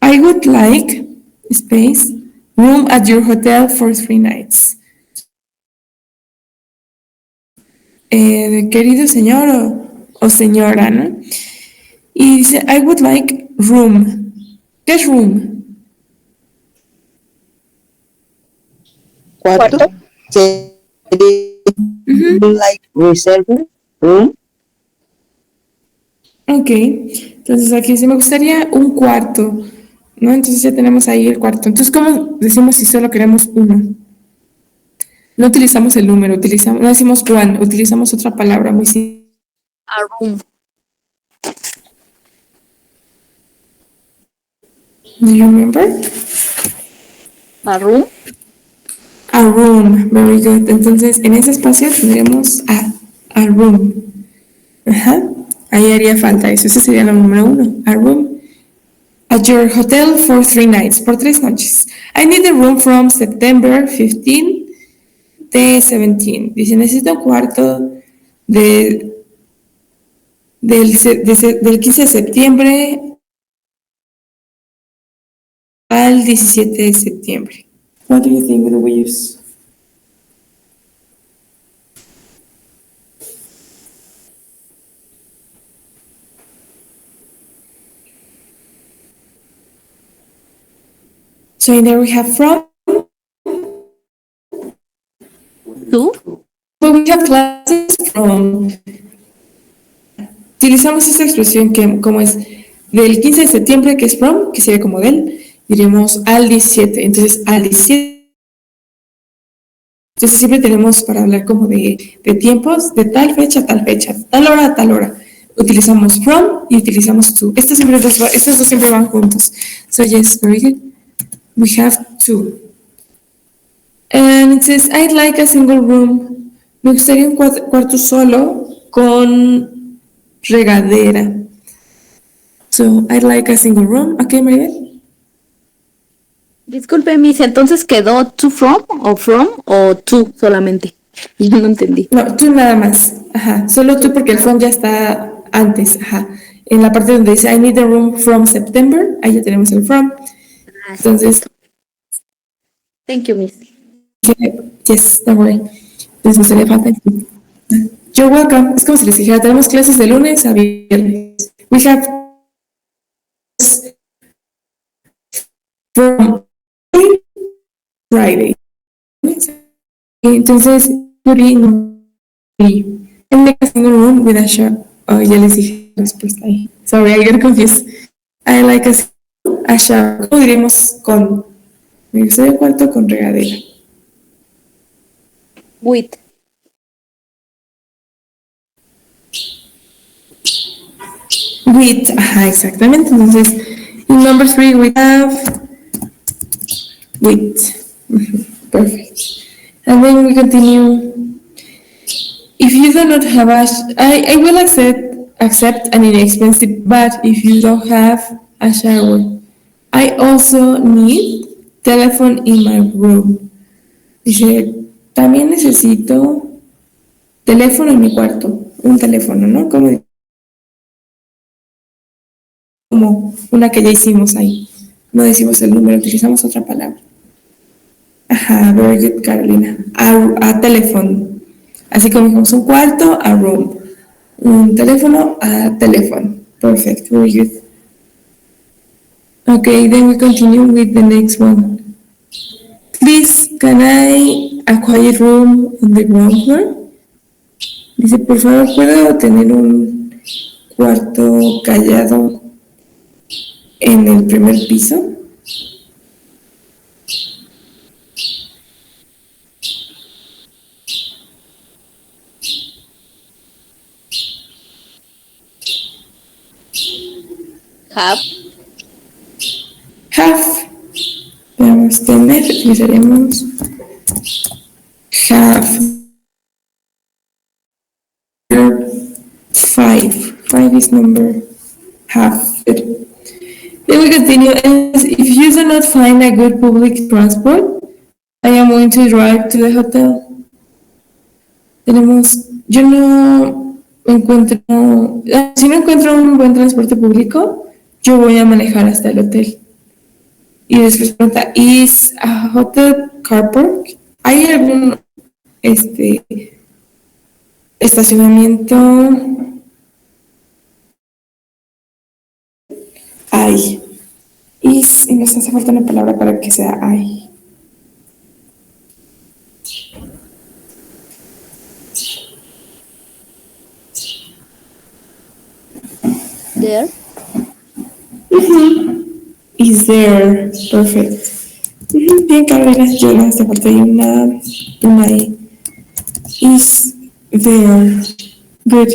I would like, space, room at your hotel for 3 nights. Querido señor o señora, ¿no? Y dice, I would like room. ¿Qué es room? Cuarto. Like reserve room. Ok, entonces aquí dice, me gustaría un cuarto, ¿no? Entonces ya tenemos ahí el cuarto. Entonces, ¿cómo decimos si solo queremos uno? No utilizamos el número, no decimos one, utilizamos otra palabra muy simple. A room. Do you remember? A room. A room, very good. Entonces, en ese espacio tendríamos a room. Ajá, ahí haría falta eso. Ese sería lo número 1. A room at your hotel for 3 nights, por 3 noches. I need a room from September 15 de 17. Dice, necesito un cuarto del 15 de septiembre al 17 de septiembre. What do you think do we use? So in there we have from, ¿Tú? but we have classes from. Utilizamos esta expresión que como es del 15 de septiembre, que es from, que sería como del, diremos al 17. Entonces al 17. Entonces siempre tenemos para hablar como de tiempos, de tal fecha, tal hora, tal hora. Utilizamos from y utilizamos to. Estos dos siempre van juntos. So yes, very good. We have to. And it says, I'd like a single room. Me gustaría un cuarto solo con regadera. So, I'd like a single room. Okay, Maribel? Disculpe, Miss, entonces quedó to from o to solamente. Yo no entendí. No, tú nada más. Ajá. Solo tú porque el from ya está antes. Ajá. En la parte donde dice I need a room from September, ahí ya tenemos el from. Entonces, Thank you, Miss. yes, don't worry. Les gustaría falta. You're welcome. Es como si les dijera, tenemos clases de lunes a viernes. We have from Friday. Entonces, en the single room with a shower. Oh, ya les dije la respuesta ahí. Sorry, I got confused. I like a shower. ¿Cómo diremos con? Me gustaría el cuarto con regadera. With. With, ajá, exactamente. Entonces, in number 3 we have with. Perfect. And then we continue. If you do not have I will accept an inexpensive bath if you don't have a shower. I also need telephone in my room. Dice, también necesito teléfono en mi cuarto. Un teléfono, ¿no? Como una que ya hicimos ahí. No decimos el número, utilizamos otra palabra. Ajá, very good, Carolina. A teléfono. Así como dijimos un cuarto, a room. Un teléfono, a teléfono. Perfect, very good. Okay, then we continue with the next one. Please, can I a quiet room on the ground floor? Dice, por favor, ¿puedo tener un cuarto callado en el primer piso? Have. Have. Vamos a tener, utilizaremos have. Five is number have. Then we continue. If you do not find a good public transport, I am going to drive to the hotel. Tenemos, yo no encuentro, si no encuentro un buen transporte público, yo voy a manejar hasta el hotel. Y después pregunta, ¿is a hotel car park? ¿Hay algún estacionamiento? Hay. Y nos hace falta una palabra para que sea hay. There. Is there. Perfect. Bien, Carolina, yo le hace falta ahí una I. Is there. Good.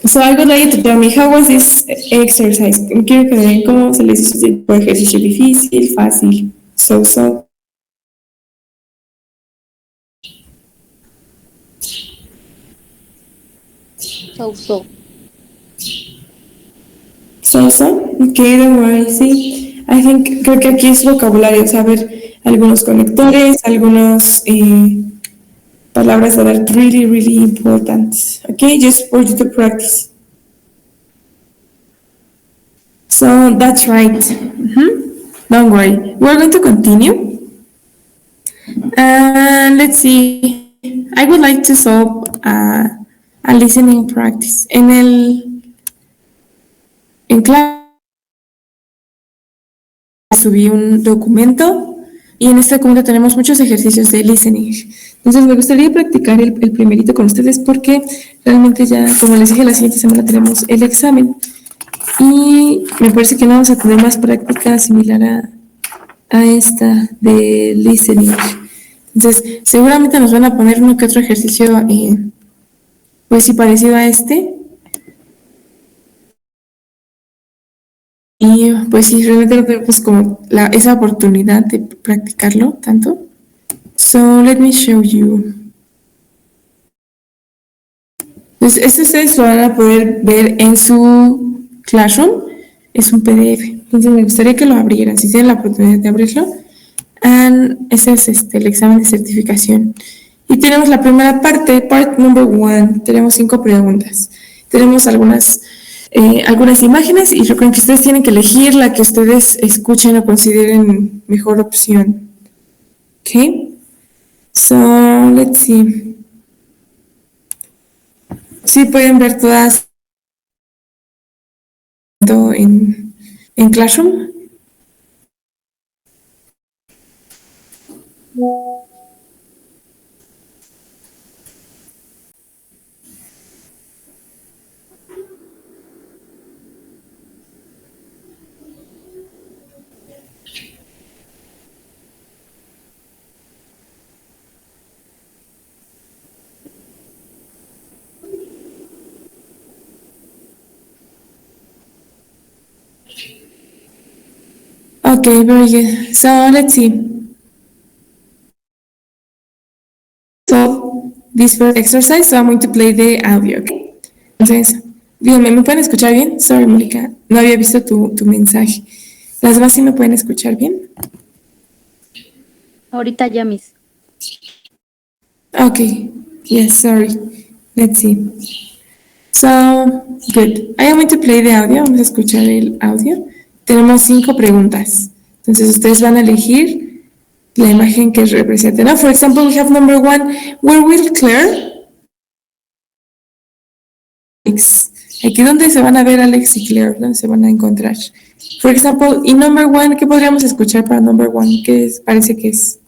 So I would like you to tell me, how was this exercise? Quiero que me digan cómo se les hizo este tipo de ejercicio, difícil, fácil, so. So. Okay, don't worry, sí. Creo que aquí es vocabulario, saber algunos conectores, algunas palabras that are really, really important. Okay, just for you to practice. So that's right. Don't worry. We're going to continue. And let's see. I would like to solve a listening practice. En clase subí un documento y en este documento tenemos muchos ejercicios de listening. Entonces me gustaría practicar el primerito con ustedes porque realmente ya, como les dije, la siguiente semana tenemos el examen y me parece que vamos a tener más práctica similar a esta de listening. Entonces seguramente nos van a poner uno que otro ejercicio pues sí parecido a este. Y pues sí, realmente no tenemos como esa oportunidad de practicarlo tanto. So let me show you. Pues este ustedes lo van a poder ver en su Classroom. Es un PDF. Entonces me gustaría que lo abrieran, si tienen la oportunidad de abrirlo. And ese es el examen de certificación. Y tenemos la primera parte, part number 1. Tenemos 5 preguntas. Tenemos algunas imágenes y recuerden que ustedes tienen que elegir la que ustedes escuchen o consideren mejor opción. Ok. So, let's see. Sí, pueden ver todas en Classroom. Okay, very good. So, let's see. So, this first exercise, so I'm going to play the audio, okay? Entonces, díganme, ¿me pueden escuchar bien? Sorry, Mónica, no había visto tu mensaje. ¿Las demás sí me pueden escuchar bien? Ahorita ya, Miss. Okay, yes, sorry. Let's see. So, good. I am going to play the audio. Vamos a escuchar el audio. Tenemos 5 preguntas. Entonces, ustedes van a elegir la imagen que represente, ¿no? For example, we have number 1. Where will Claire? Alex. Aquí donde se van a ver Alex y Claire, ¿dónde se van a encontrar? For example, y number 1, ¿qué podríamos escuchar para number 1? ¿Qué parece que es?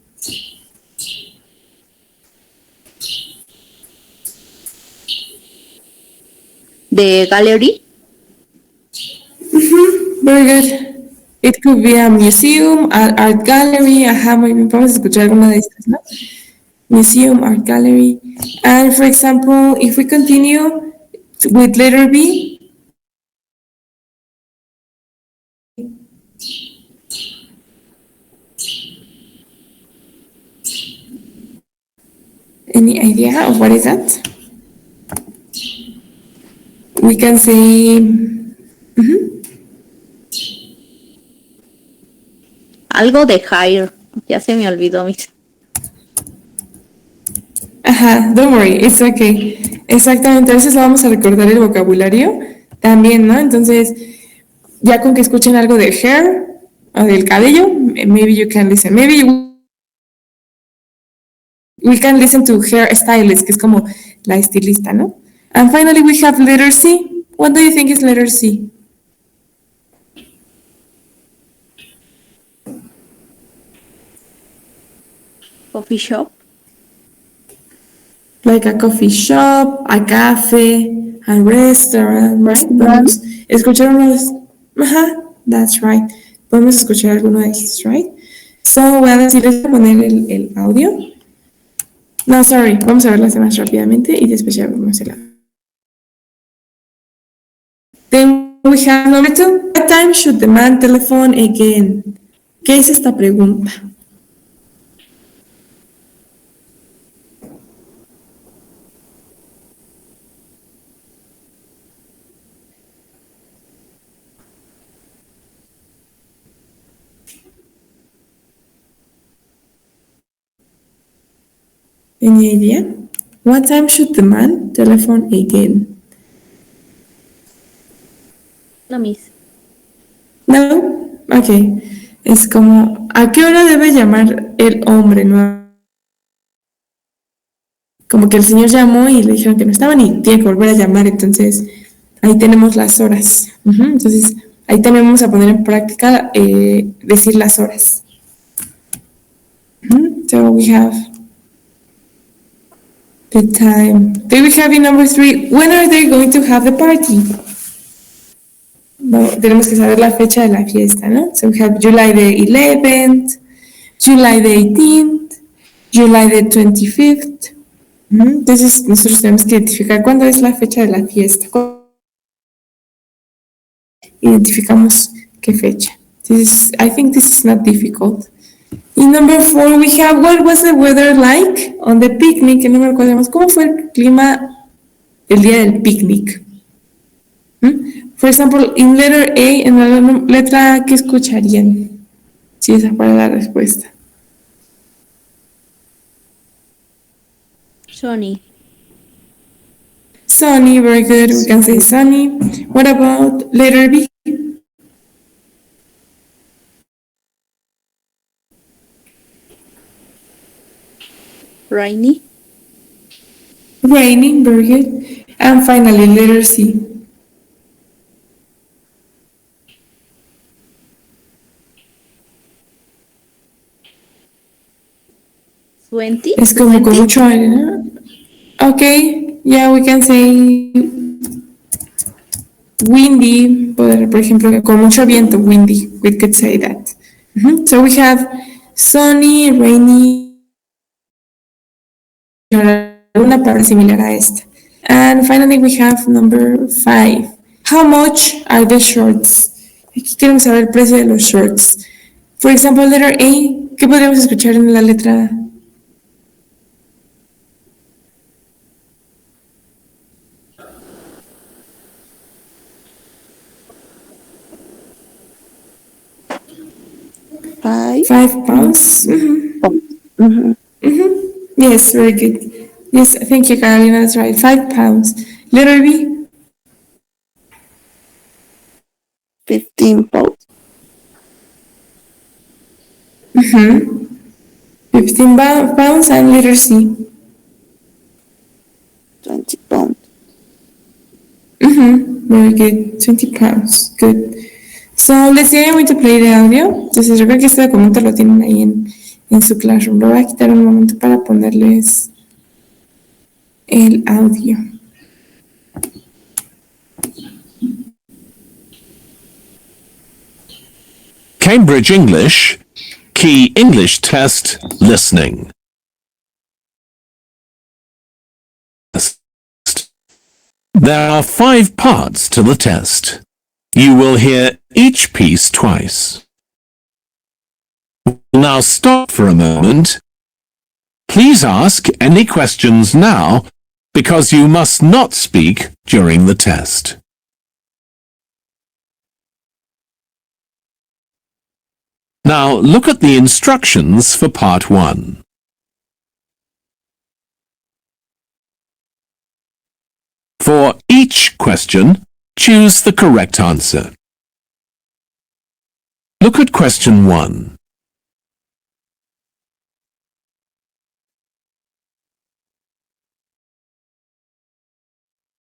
De gallery. Very good. It could be a museum, an art gallery, ajá, muy bien, podemos escuchar alguna de estas, ¿no? Museum, art gallery. And for example, if we continue with letter B, any idea of what is that? We can say, Algo de hire. Ya se me olvidó, Miss. ajá, don't worry, it's okay. Exactamente, a veces vamos a recordar el vocabulario también, ¿no? Entonces, ya con que escuchen algo de hair o del cabello, maybe you can listen. Maybe we can listen to hair stylist, que es como la estilista, ¿no? And finally we have letter C. What do you think is letter C? Coffee shop. Like a coffee shop, a cafe, a restaurant, right? Podemos escuchar unos, ajá, that's right. Podemos escuchar alguno de estos, right? So, well, si les voy a poner el audio. No, sorry, vamos a ver las demás rápidamente y después ya vemos el audio. Then we have number 2. What time should the man telephone again? ¿Qué es esta pregunta? Any idea? What time should the man telephone again? No, Miss. No, ok. Es como, ¿a qué hora debe llamar el hombre? ¿No? Como que el señor llamó y le dijeron que no estaban y tiene que volver a llamar, entonces ahí tenemos las horas. Entonces, Ahí también vamos a poner en práctica decir las horas. So we have the time. Then we have in number 3, when are they going to have the party? No, tenemos que saber la fecha de la fiesta, ¿no? So we have July the 11th, July the 18th, July the 25th. Entonces nosotros tenemos que identificar cuándo es la fecha de la fiesta. Identificamos qué fecha. I think this is not difficult. In number 4 we have what was the weather like on the picnic. En número 4 ¿cómo fue el clima el día del picnic? For example, in letter A, en la letra A, ¿qué escucharían? Si esa fuera la respuesta. Sunny. Sunny, very good. We can say sunny. What about letter B? Rainy. Rainy, very good. And finally, letter C. 20. Es como con mucho aire, ¿no? Okay, yeah, we can say windy, por ejemplo, con mucho viento, windy, we could say that. So we have sunny, rainy, una palabra similar a esta. And finally we have number 5. How much are the shorts? Aquí queremos saber el precio de los shorts. For example, letter A, ¿qué podríamos escuchar en la letra A? £5. Yes, very good. Yes, thank you, Carolina. That's right. £5. Letter B. 15 pounds. 15 pounds and letter C. 20 pounds. Very good. 20 pounds. Good. So let's say I'm going to play the audio. Entonces yo creo que este documento lo tienen ahí en su classroom. Lo voy a quitar un momento para ponerles el audio. Cambridge English, Key English Test, Listening. There are 5 parts to the test. You will hear each piece twice. Now stop for a moment. Please ask any questions now, because you must not speak during the test. Now look at the instructions for part 1. For each question, choose the correct answer. Look at question 1.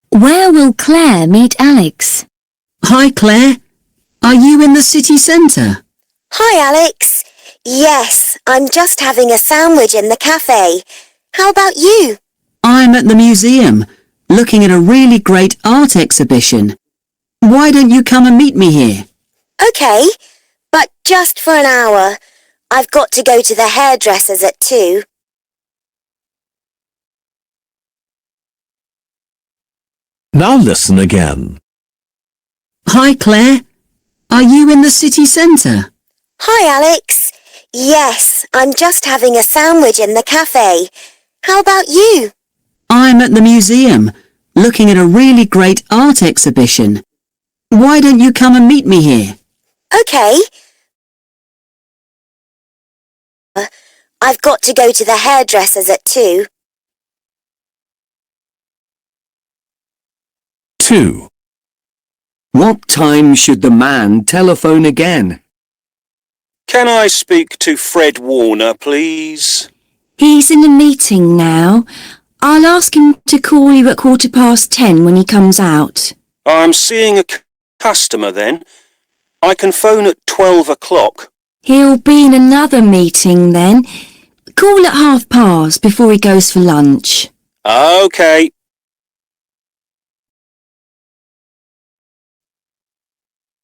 Where will Claire meet Alex? Hi, Claire. Are you in the city centre? Hi, Alex. Yes, I'm just having a sandwich in the cafe. How about you? I'm at the museum, looking at a really great art exhibition. Why don't you come and meet me here? Okay, but just for an hour. I've got to go to the hairdresser's at 2. Now listen again. Hi, Claire. Are you in the city centre? Hi, Alex. Yes, I'm just having a sandwich in the cafe. How about you? I'm at the museum, looking at a really great art exhibition. Why don't you come and meet me here? Okay. I've got to go to the hairdresser's at 2. 2. What time should the man telephone again? Can I speak to Fred Warner, please? He's in a meeting now. I'll ask him to call you at 10:15 when he comes out. I'm seeing a customer then. I can phone at 12 o'clock. He'll be in another meeting then. Call at past before he goes for lunch. OK.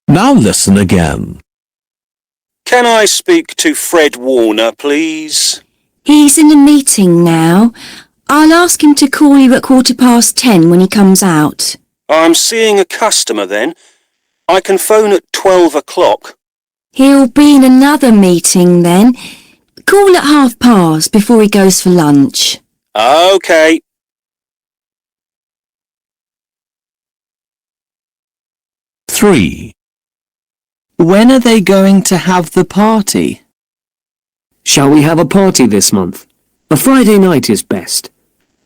Now listen again. Can I speak to Fred Warner, please? He's in a meeting now. I'll ask him to call you at 10:15 when he comes out. I'm seeing a customer then. I can phone at 12 o'clock. He'll be in another meeting then. Call at past before he goes for lunch. OK. Three. When are they going to have the party? Shall we have a party this month? A Friday night is best.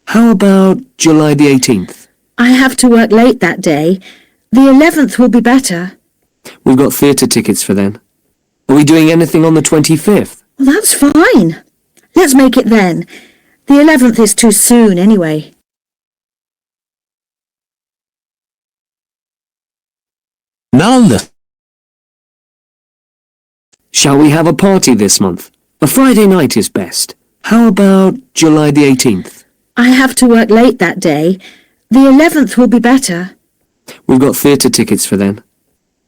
How about July the 18th? I have to work late that day. The 11th will be better. We've got theatre tickets for then. Are we doing anything on the 25th? Well, that's fine. Let's make it then. The 11th is too soon anyway. Now listen. Shall we have a party this month? A Friday night is best. How about July the 18th? I have to work late that day. The 11th will be better. We've got theatre tickets for then.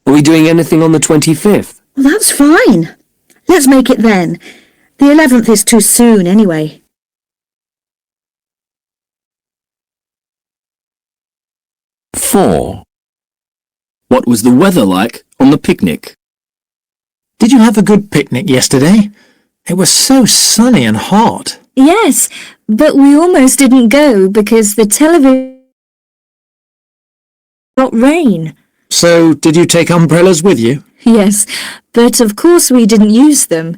Are we doing anything on the 25th? Well, that's fine. Let's make it then. The 11th is too soon anyway. Four. What was the weather like on the picnic? Did you have a good picnic yesterday? It was so sunny and hot. Yes, but we almost didn't go because the television got rain. So, did you take umbrellas with you? Yes, but of course we didn't use them.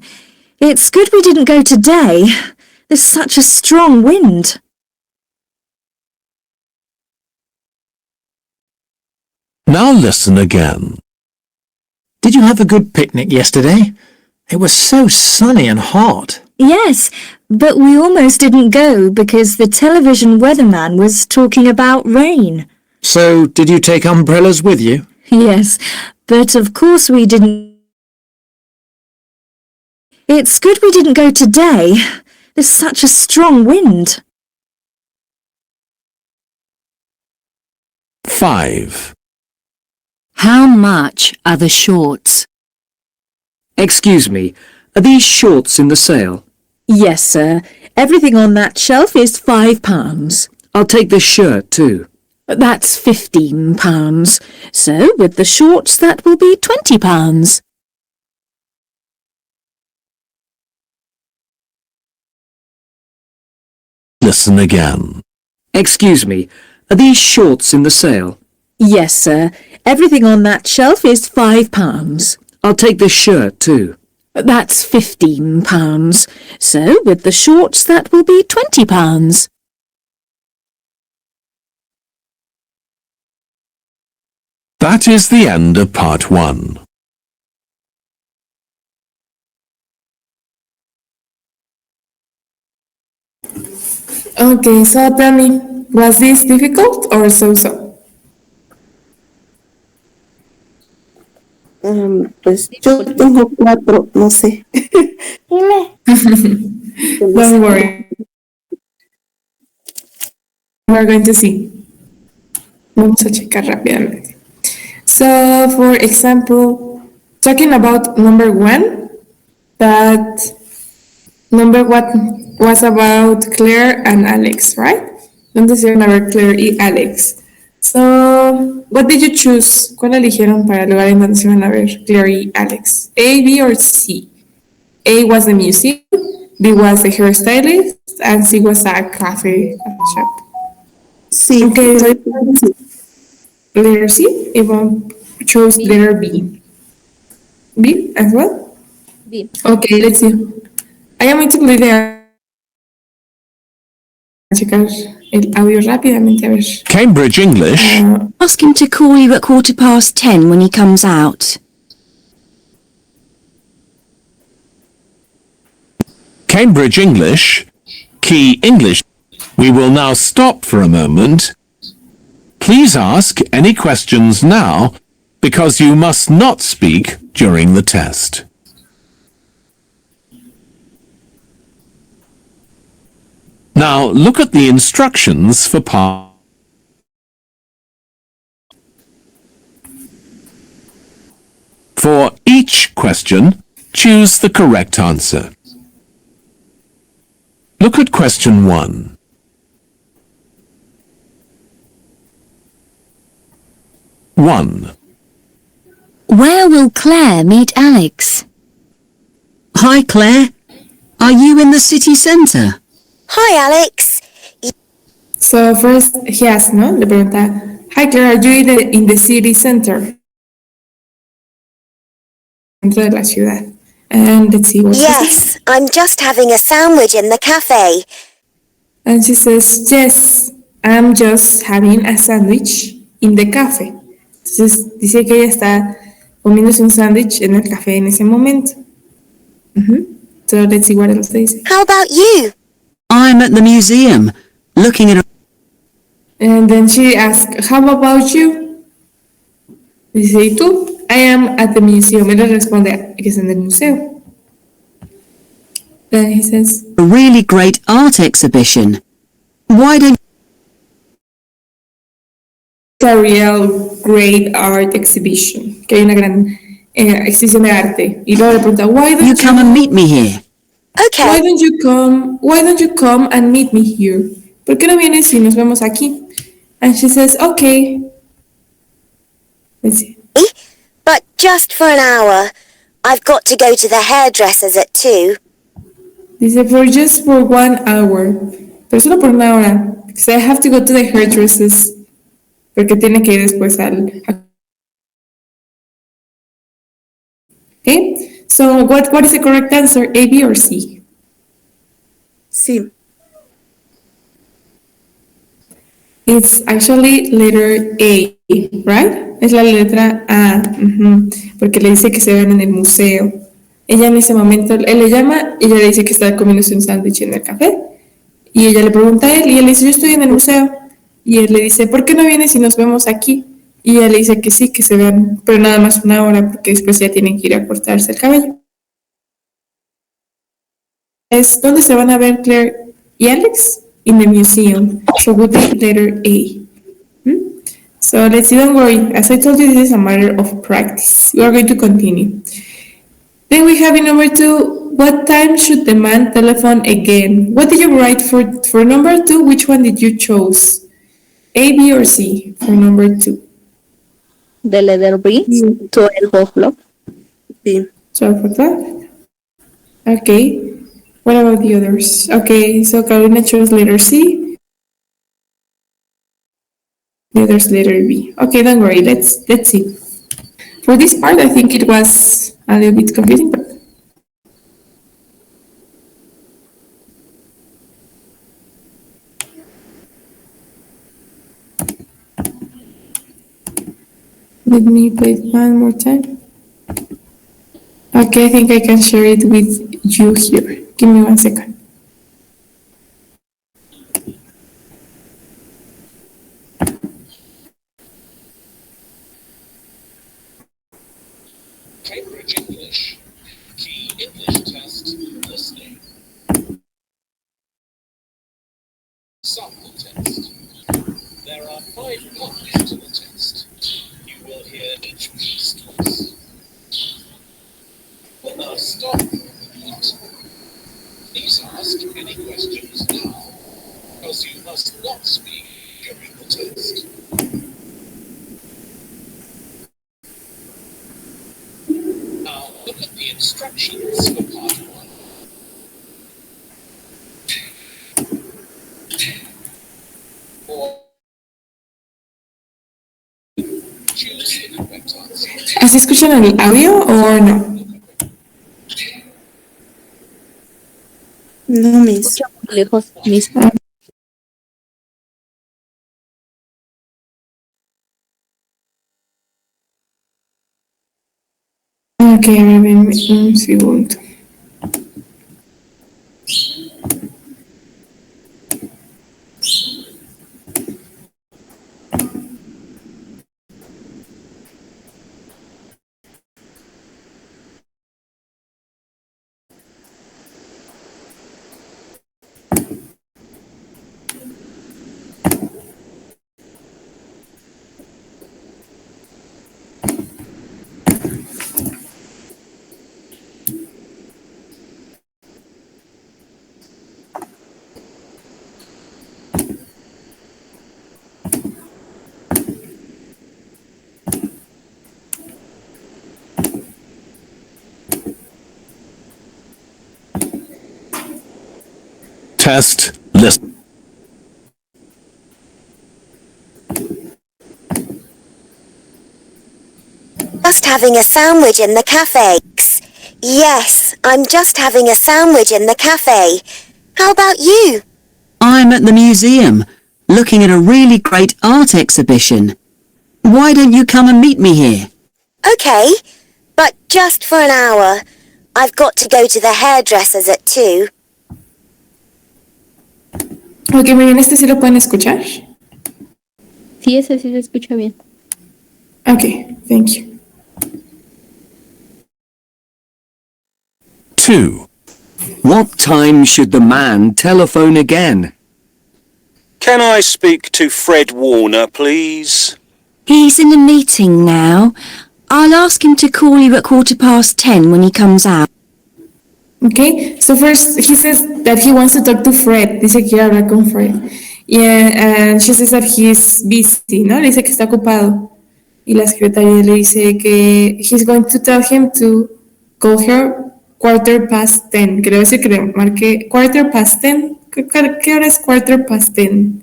It's good we didn't go today. There's such a strong wind. Now listen again. Did you have a good picnic yesterday? It was so sunny and hot. Yes, but we almost didn't go because the television weatherman was talking about rain. So, did you take umbrellas with you? Yes, but of course we didn't. It's good we didn't go today. There's such a strong wind. 5. How much are the shorts? Excuse me, are these shorts in the sale? Yes, sir. Everything on that shelf is £5. I'll take this shirt too. That's £15. So, with the shorts, that will be £20. Listen again. Excuse me, are these shorts in the sale? Yes, sir. Everything on that shelf is £5. I'll take this shirt too. That's £15. So, with the shorts, that will be £20. That is the end of part 1. Okay, so tell me, was this difficult or so-so? Pues yo tengo 4, no sé. Don't worry. We're going to see. Vamos a checar rápidamente. So, for example, talking about number 1, that number 1 was about Claire and Alex, right? ¿Dónde hicieron a ver Claire y Alex? So, what did you choose? ¿Cuál eligieron para el lugar en donde se van a ver Claire y Alex? A, B, or C? A was the museum, B was the hairstylist, and C was a cafe shop. Sí. Okay, so letter C, Yvonne chose letter B. B as well? B. Okay, let's see. I am going to play the checar el audio rápidamente, a ver. Cambridge English. Ask him to call you at 10:15 when he comes out. Cambridge English. Key English. We will now stop for a moment. Please ask any questions now because you must not speak during the test. Now look at the instructions for part. For each question, choose the correct answer. Look at question 1. One. Where will Claire meet Alex? Hi, Claire. Are you in the city centre? Hi, Alex. So first he asks, ¿no? Le pregunta, Hi Claire, are you in the city center? Dentro de la ciudad. And let's see what she says. Yes, I'm just having a sandwich in the cafe. And she says, yes, I'm just having a sandwich in the cafe. Entonces dice que ella está comiéndose un sándwich en el café en ese momento. So let's see what else they say. How about you? I'm at the museum, looking at a... And then she asks, how about you? Dice, ¿y tú? I am at the museum. Él le responde que está en el museo. Then he says, a really great art exhibition. Why don't it's a real great art exhibition. Que hay una gran exhibición de arte. Y luego le pregunta, why don't you come and meet me here? Okay. Why don't you come and meet me here? ¿Por qué no vienes y nos vemos aquí? And she says, okay. Let's see. But just for an hour. I've got to go to the hairdresser's at 2. Dice, just for 1 hour. Pero solo por una hora. Because I have to go to the hairdressers. Porque tiene que ir después al... Okay, so what is the correct answer, A, B, or C? Sí. It's actually letter A, right? Es la letra A, porque le dice que se ven en el museo. Ella en ese momento, él le llama, ella le dice que está comiéndose un sándwich en el café, y ella le pregunta a él, y él le dice, yo estoy en el museo, y él le dice, ¿por qué no vienes y nos vemos aquí? Y ella le dice que sí, que se vean, pero nada más 1 hora, porque después ya tienen que ir a cortarse el cabello. Es donde se van a ver Claire y Alex? In the museum. So would be letter A. So let's see, don't worry. As I told you, this is a matter of practice. We are going to continue. Then we have in number 2, what time should the man telephone again? What did you write for number 2? Which one did you choose? A, B, or C for number 2? The letter B, 12 o'clock. Sí. 12 o'clock. Okay. What about the others? Okay, so Carolina chose letter C. The others letter B. Okay, don't worry. Let's see. For this part, I think it was a little bit confusing, but let me play it one more time. Okay, I think I can share it with you here. Give me 1 second. Cambridge English. Key English test listening. Sample test. There are 5 parts to the test. You will hear each piece twice. We'll now start for a minute. Please ask any questions now, because you must not speak during the test. Now look at the instructions for part 1. Or choose the correct answer. ¿Así escuchan el audio o no? No, miss. Escucha muy lejos, Miss. Okay, a ver, un segundo. Test, listen. Just having a sandwich in the cafe. Yes, I'm just having a sandwich in the cafe. How about you? I'm at the museum, looking at a really great art exhibition. Why don't you come and meet me here? Okay, but just for an hour. I've got to go to the hairdresser's at 2. Ok, muy bien, ¿este sí lo pueden escuchar? Sí, ese sí se escucha bien. Ok, thank you. 2. What time should the man telephone again? Can I speak to Fred Warner, please? He's in a meeting now. I'll ask him to call you at 10:15 when he comes out. Okay, so first he says that he wants to talk to Fred. Dice que quiere hablar con Fred. And she says that he's busy, ¿no? Le dice que está ocupado. Y la secretaria le dice que he's going to tell him to call her 10:15. Que le va a decir que le marque 10:15. ¿Qué hora es 10:15?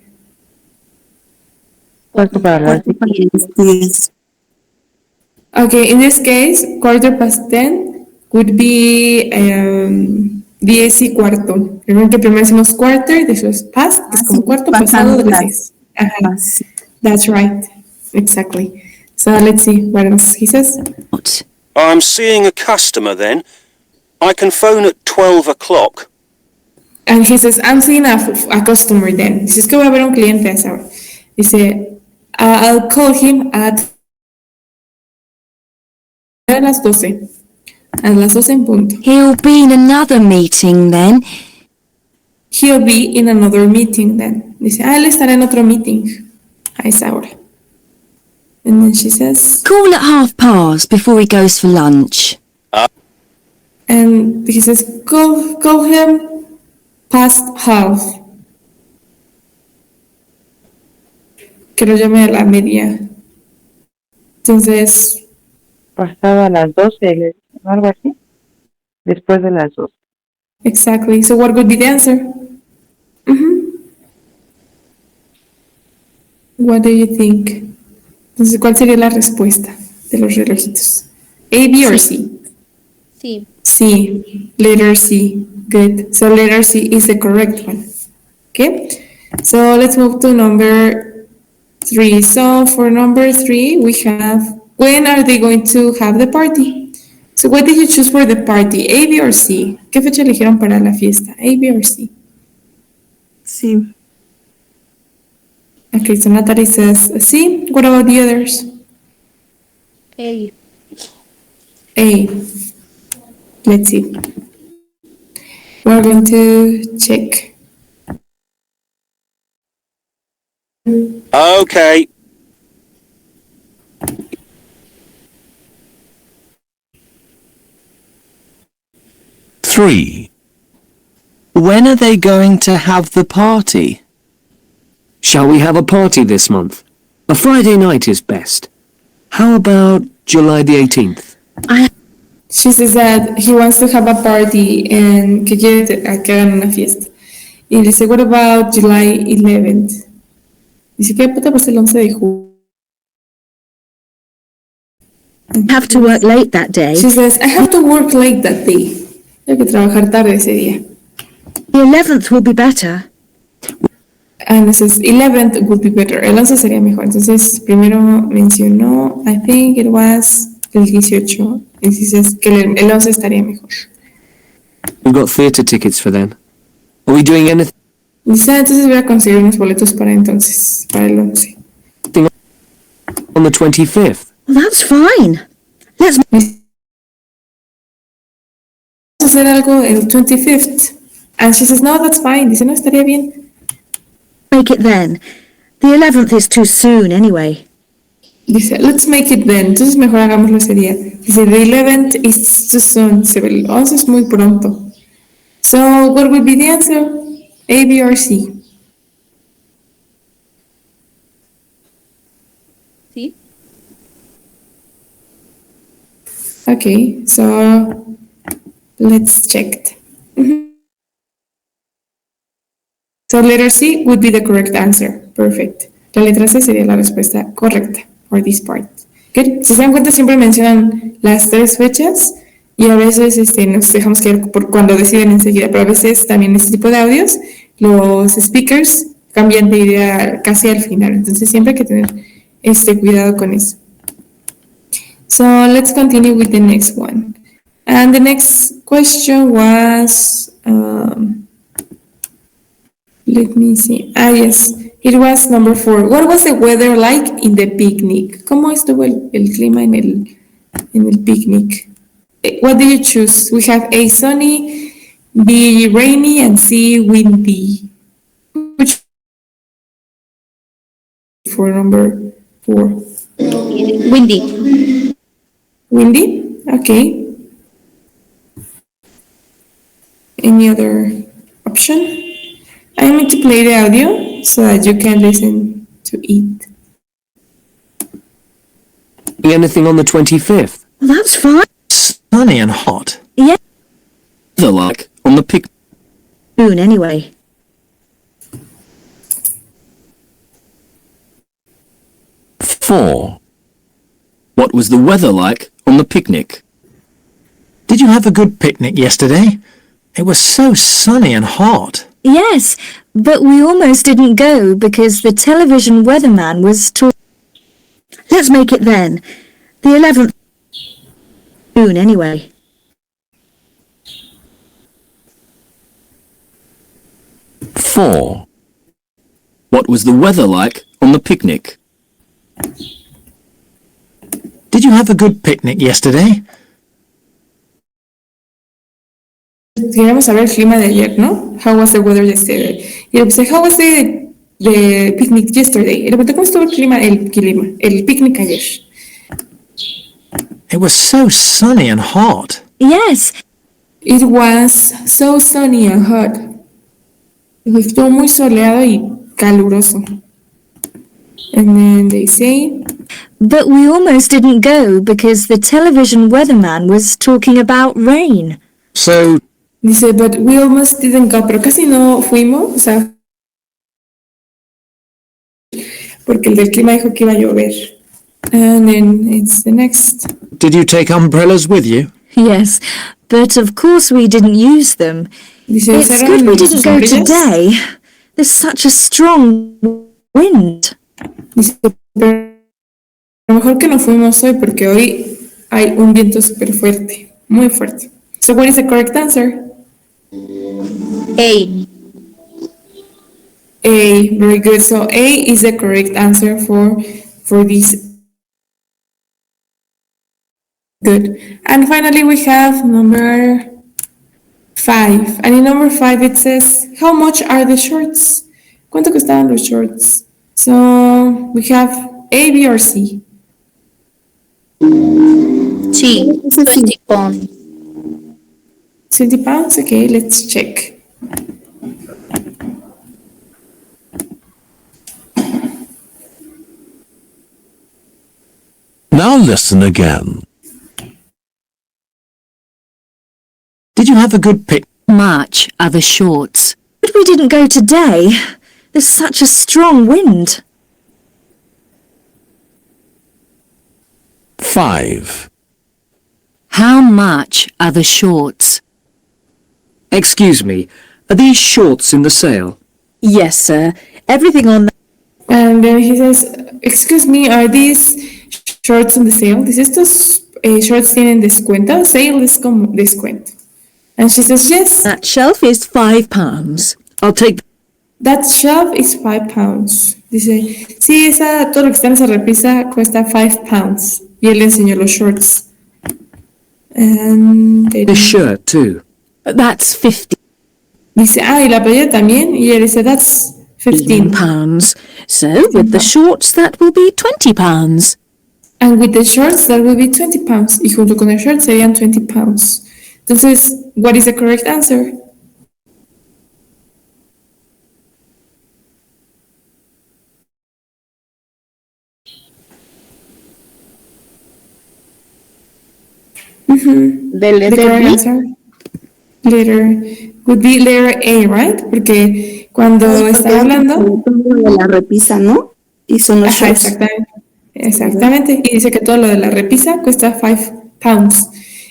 Cuarto para las 10. Okay, in this case, 10:15 would be 10:15. Recuerden que primero decimos quarter y después past, que es como cuarto pasado de las 10. Ajá. That's right. Exactly. So let's see what else he says. I'm seeing a customer then. I can phone at 12 o'clock. And he says, I'm seeing a customer then. Dice, es que voy a ver un cliente a esa hora. Dice, I'll call him at a las 12. A las 12 en punto. He'll be in another meeting then. He'll be in another meeting then. Dice, él estará en otro meeting a esa hora. And then she says, Call at past before he goes for lunch. and he says, call him past half. Que lo llame a la media. Entonces, Pasaba a las 12, algo así. Después de las 12. exactly. So what would be the answer? What do you think? Entonces, ¿cuál sería la respuesta de los relojitos? A, B, or C? Sí. C. Letter C. Good. So letter C is the correct one. Okay. So let's move to number 3. So for number 3, we have, when are they going to have the party? So what did you choose for the party? A, B, or C? ¿Qué fecha eligieron para la fiesta? A, B, or C? Sí. Okay, so Natalie says C. What about the others? A. A. Let's see. We're going to check. Okay. Three. When are they going to have the party? Shall we have a party this month? A Friday night is best. How about July the 18th? She says that he wants to have a party and que quiere que hagan una fiesta. Y le dice, what about July 11th? Dice que puta pues el 11 de julio. Have to work late that day. She says, I have to work late that day. Tengo que trabajar tarde ese día. The 11th will be better. And it says 11th would be better. El 11 sería mejor. Entonces, primero mencionó, I think it was el 18. Y dices que el 11 estaría mejor. We've got theatre tickets for then. Are we doing anything Dice, entonces voy a conseguir unos boletos para entonces, para el 11. on the 25th? That's fine. Let's hacer algo el 25th. And she says, no, that's fine. Dice, no, estaría bien. make it then. The 11th is too soon anyway. Dice, let's make it then. Entonces mejor hagámoslo ese día. Dice, the 11th is too soon. Dice, el 11 es muy pronto. So, what would be the answer? A, B, or C? Sí. Okay, so let's check it. So letter C would be the correct answer. Perfect. La letra C sería la respuesta correcta for this part. Good. Si se dan cuenta, siempre mencionan las tres fechas y a veces nos dejamos quedar por cuando deciden enseguida, pero a veces también este tipo de audios, los speakers cambian de idea casi al final. Entonces siempre hay que tener cuidado con eso. So let's continue with the next one. And the next question was, let me see. Yes, it was number 4. What was the weather like in the picnic? ¿Cómo estuvo el clima en el picnic? What do you choose? We have A, sunny, B, rainy, and C, windy. Which for number 4? Windy. Windy? Okay. Any other option? I'm going to play the audio so that you can listen to it. Anything on the 25th? That's fine. Sunny and hot. Yeah. The like on the pic. Soon anyway. Four. What was the weather like on the picnic? Did you have a good picnic yesterday? It was so sunny and hot. Yes, but we almost didn't go because the television weatherman was talking. Let's make it then. The 11th. Soon anyway. Four. What was the weather like on the picnic? Did you have a good picnic yesterday? Queríamos saber el clima de ayer, ¿no? How was the weather yesterday? Y le puse, how was the picnic yesterday? Y le pregunté, ¿cómo estuvo el picnic ayer? It was so sunny and hot. Yes. It was so sunny and hot. Estuvo muy soleado y caluroso. And then they say, but we almost didn't go because the television weatherman was talking about rain. So, dice, but we almost didn't go, pero casi no fuimos, o sea, porque el del clima dijo que iba a llover. And then it's the next. Did you take umbrellas with you? Yes, but of course we didn't use them. Dice, it's good we didn't go today. There's such a strong wind. Dice, pero a lo mejor que no fuimos hoy porque hoy hay un viento súper fuerte, muy fuerte. So what is the correct answer? A. A, very good. So A is the correct answer for this. Good. And finally we have number 5. And in number 5 it says, how much are the shorts? ¿Cuánto costaban los shorts? So we have A, B, or C. C. 20 pounds. 20 pounds? Okay, let's check. Now listen again. Did you have a good pic? Much are the shorts. But we didn't go today. There's such a strong wind. 5. How much are the shorts? Excuse me, are these shorts in the sale? Yes, sir. Everything on the... And then he says, excuse me, are these shorts on the sale? ¿Dice estos shorts tienen descuento? Sale es como descuento. And she says, yes. That shelf is £5. I'll take... That shelf is 5 pounds. Dice, sí, todo lo que está en esa repisa cuesta 5 pounds. Y él le enseñó los shorts. And This shirt too. That's 50. Dice, y la playera también. Y él dice, that's 15 pounds. So with the shorts that will be £20. And with the shorts that will be 20 pounds. Y junto con el short serían 20 pounds. Entonces, what is the correct answer? The letter correct B. answer letter would be letter A, right? Porque Cuando Porque está hablando, todo de la repisa, ¿no? Y son los ajá, shorts. exactamente. Y dice que todo lo de la repisa cuesta 5 pounds.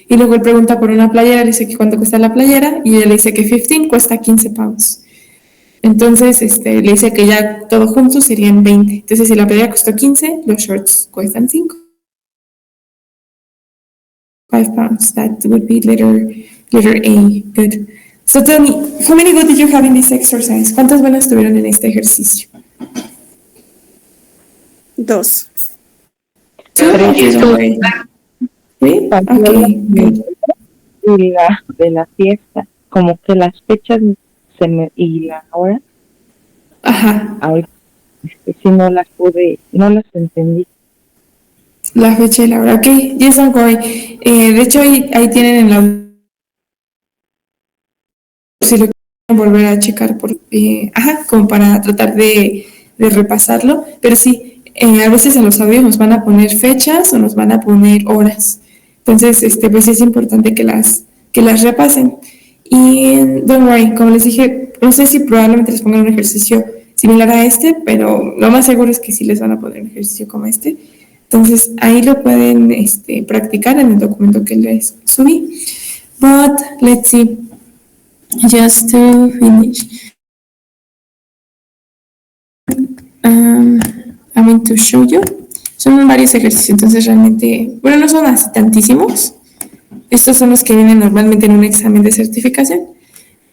Y luego él pregunta por una playera, le dice que cuánto cuesta la playera, y él le dice que 15 cuesta 15 pounds. Entonces, le dice que ya todo junto serían 20. Entonces, si la playera costó 15, los shorts cuestan 5. 5 pounds. That would be letter A. Good. So tell me, how many good did you have in this exercise? ¿Cuántas buenas tuvieron en este ejercicio? 2. Two? Okay, don't worry. ¿Sí? Okay, good. Y de la fiesta, como que las fechas y la hora, Ajá. ahorita sí no no las entendí. La fecha y la hora. Ok, yes, don't worry. De hecho, ahí tienen en la... Si lo quieren volver a checar, como para tratar de repasarlo. Pero sí, a veces en los audios nos van a poner fechas o nos van a poner horas. Entonces, pues es importante que las repasen. Y don't worry, como les dije, no sé si probablemente les pongan un ejercicio similar a este, pero lo más seguro es que sí les van a poner un ejercicio como este. Entonces, ahí lo pueden practicar en el documento que les subí. But, let's see. Just to finish. I'm going to show you. Son varios ejercicios, entonces realmente, bueno, no son así tantísimos. Estos son los que vienen normalmente en un examen de certificación.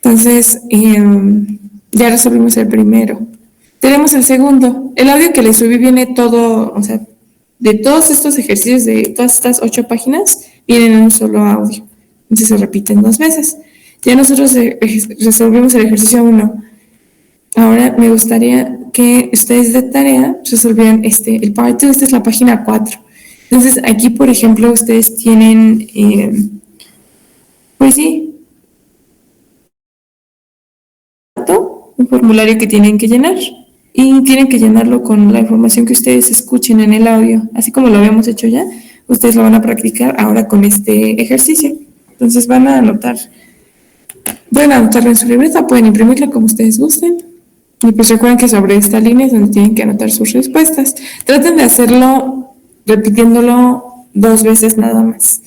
Entonces, ya resolvimos el primero. Tenemos el segundo. El audio que les subí viene todo, o sea, de todos estos ejercicios, de todas estas 8 páginas, vienen en un solo audio. Entonces se repiten 2 veces. Ya nosotros resolvimos el ejercicio 1. Ahora me gustaría que ustedes de tarea resolvieran el part 2. Esta es la página 4. Entonces aquí, por ejemplo, ustedes tienen, pues sí, un formulario que tienen que llenar. Y tienen que llenarlo con la información que ustedes escuchen en el audio. Así como lo habíamos hecho ya, ustedes lo van a practicar ahora con este ejercicio. Entonces pueden anotarlo en su libreta, pueden imprimirlo como ustedes gusten. Y pues recuerden que sobre esta línea es donde tienen que anotar sus respuestas. Traten de hacerlo repitiéndolo 2 veces nada más.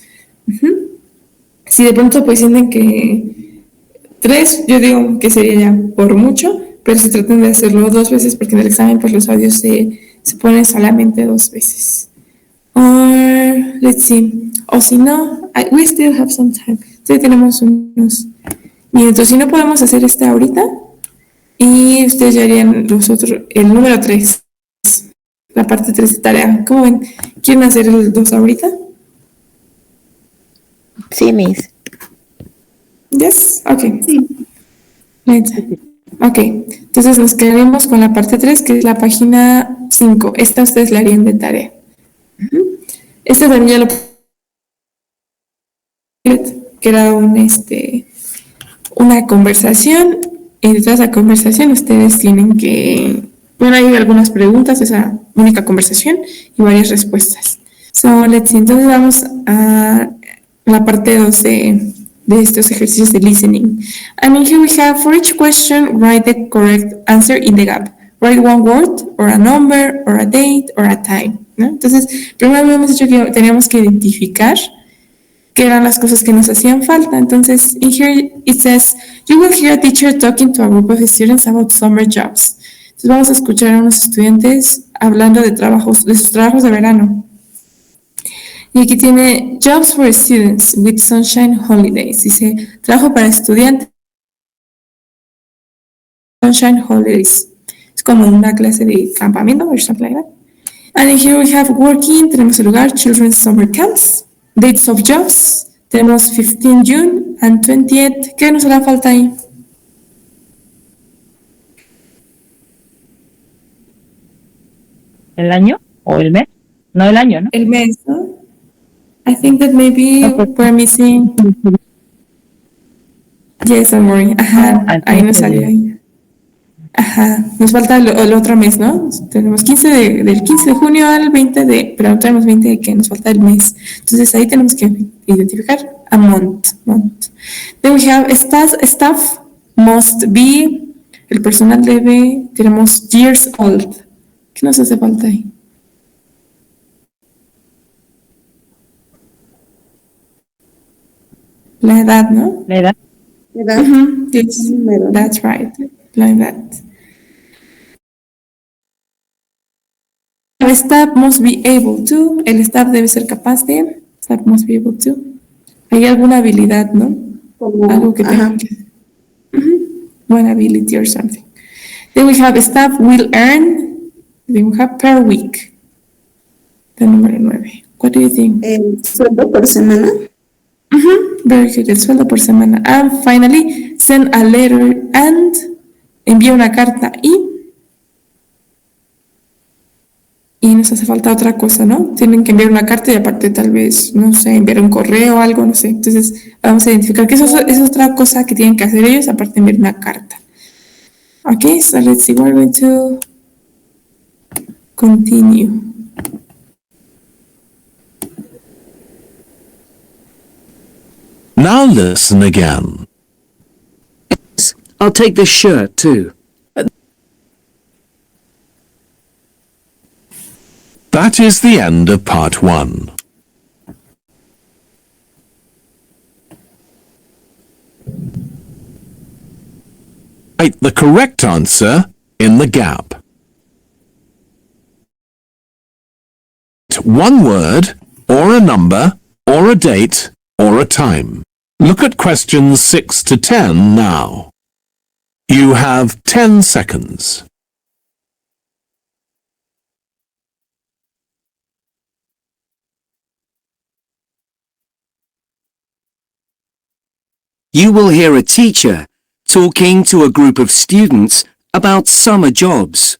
Si de pronto pues sienten que 3, yo digo que sería ya por mucho, pero si tratan de hacerlo 2 veces, porque en el examen pues los audios se ponen solamente 2 veces. Or, let's see, o si no, we still have some time. Todavía tenemos unos minutos. Si no, podemos hacer ahorita y ustedes ya harían el número 3, la parte 3 de tarea. ¿Cómo ven? ¿Quieren hacer el 2 ahorita? Sí, Miss. Yes, ok. Sí. Ok, entonces nos quedaremos con la parte 3, que es la página 5. Esta ustedes la harían de tarea. Esta también ya lo... que era una conversación, y detrás de la conversación ustedes tienen que... Bueno, hay algunas preguntas, esa única conversación, y varias respuestas. So, let's see, entonces vamos a la parte 2 de estos ejercicios de listening. And here we have, for each question, write the correct answer in the gap. Write one word, or a number, or a date, or a time, ¿no? Entonces, primero habíamos dicho que teníamos que identificar qué eran las cosas que nos hacían falta. Entonces, in here it says, you will hear a teacher talking to a group of students about summer jobs. Entonces, vamos a escuchar a unos estudiantes hablando de sus trabajos de verano. Y aquí tiene Jobs for Students with Sunshine Holidays. Dice, trabajo para estudiantes. Sunshine Holidays. Es como una clase de campamento or something like that. And here we have working. Tenemos el lugar, Children's Summer Camps. Dates of Jobs. Tenemos 15 June and 28th. ¿Qué nos hará falta ahí? ¿El año o el mes? No el año, ¿no? El mes, ¿no? I think that maybe we're missing. Yes, don't worry. Ajá, ahí nos salió ahí. Ajá, nos falta el otro mes, ¿no? Tenemos del 15 de junio al 20 pero no tenemos 20 de que nos falta el mes. Entonces ahí tenemos que identificar a month. Then we have staff must be El personal debe, tenemos years old. ¿Qué nos hace falta ahí? La edad, ¿no? La edad. Yes, that's right. La edad. Staff must be able to. El staff debe ser capaz de. Staff must be able to. Hay alguna habilidad, ¿no? Algo que tengan que hacer. One ability or something. Then we have staff will earn. Then we have per week. The número 9. What do you think? El sueldo por semana. Very good. El sueldo por semana. And finally, send a letter and. Envía una carta y nos hace falta otra cosa, ¿no? Tienen que enviar una carta y aparte tal vez, no sé, enviar un correo o algo, no sé. Entonces vamos a identificar que eso es otra cosa que tienen que hacer ellos aparte de enviar una carta. Okay, so let's see, we're going to continue. Now listen again. I'll take this shirt too. That is the end of part 1. Write the correct answer in the gap. One word, or a number, or a date, or a time. Look at questions 6 to 10 now. You have 10 seconds. You will hear a teacher talking to a group of students about summer jobs.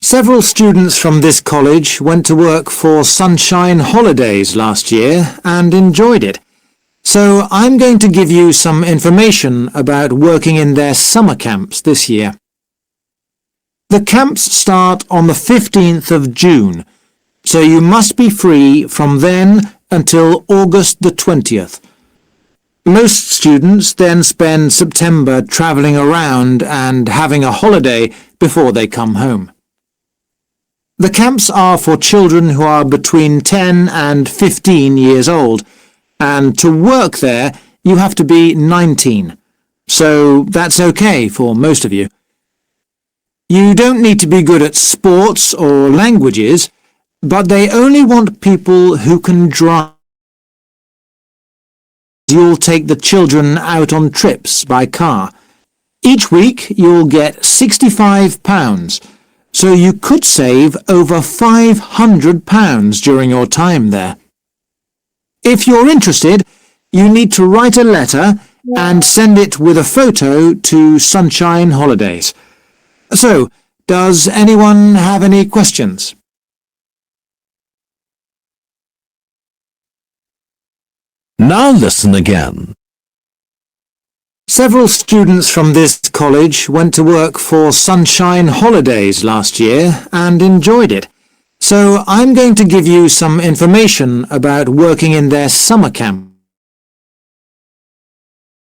Several students from this college went to work for Sunshine Holidays last year and enjoyed it. So I'm going to give you some information about working in their summer camps this year. The camps start on the 15th of June, so you must be free from then until August the 20th. Most students then spend September travelling around and having a holiday before they come home. The camps are for children who are between 10 and 15 years old, and to work there you have to be 19, so that's okay for most of you. You don't need to be good at sports or languages, but they only want people who can drive. You'll take the children out on trips by car. Each week you'll get £65, so you could save over £500 during your time there. If you're interested, you need to write a letter and send it with a photo to Sunshine Holidays. So, does anyone have any questions? Now listen again. Several students from this college went to work for Sunshine Holidays last year and enjoyed it. So I'm going to give you some information about working in their summer camp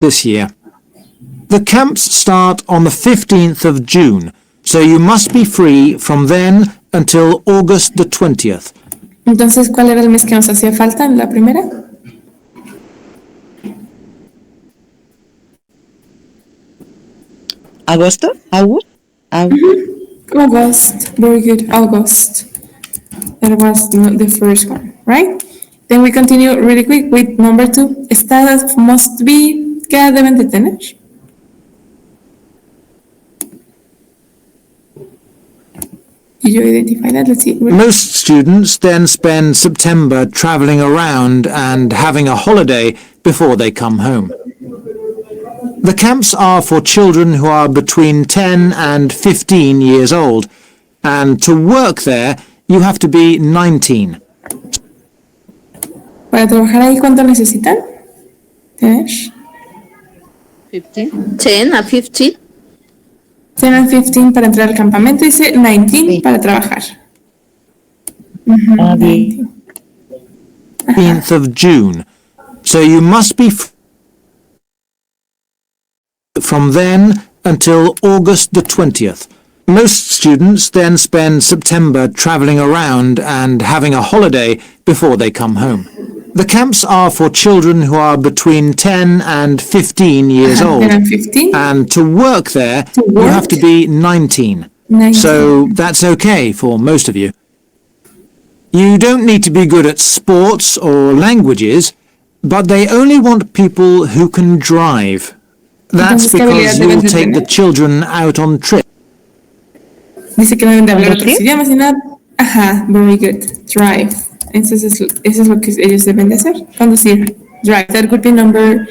this year. The camps start on the 15th of June, so you must be free from then until August the 20th. Entonces, ¿cuál era el mes que nos hacía falta en la primera? ¿Agosto? August. Very good. August. That was the first one, right? Then we continue really quick with number 2. Staff must be. ¿Qué edad deben de tener? Did you identify that? Let's see. Most students then spend September travelling around and having a holiday before they come home. The camps are for children who are between 10 and 15 years old, and to work there you have to be 19. Para trabajar ahí, ¿cuánto necesitan? ¿Tener? 10 a 15. 10 and 15 para entrar al campamento, dice 19 para trabajar. 15th of June. So you must be from then until August the 20th. Most students then spend September travelling around and having a holiday before they come home. The camps are for children who are between 10 and 15 years old. 10 and 15? And to work there, you have to be 19. 19. So that's okay for most of you. You don't need to be good at sports or languages, but they only want people who can drive. That's Entonces, ¿qué habilidad because debes you'll de take the tener? children out on trips. Dice que no deben de hablar otros ¿Conducir? idiomas ni nada. Ajá, very good. Drive. Eso es lo que ellos deben de hacer. Conducir. Drive. That would be number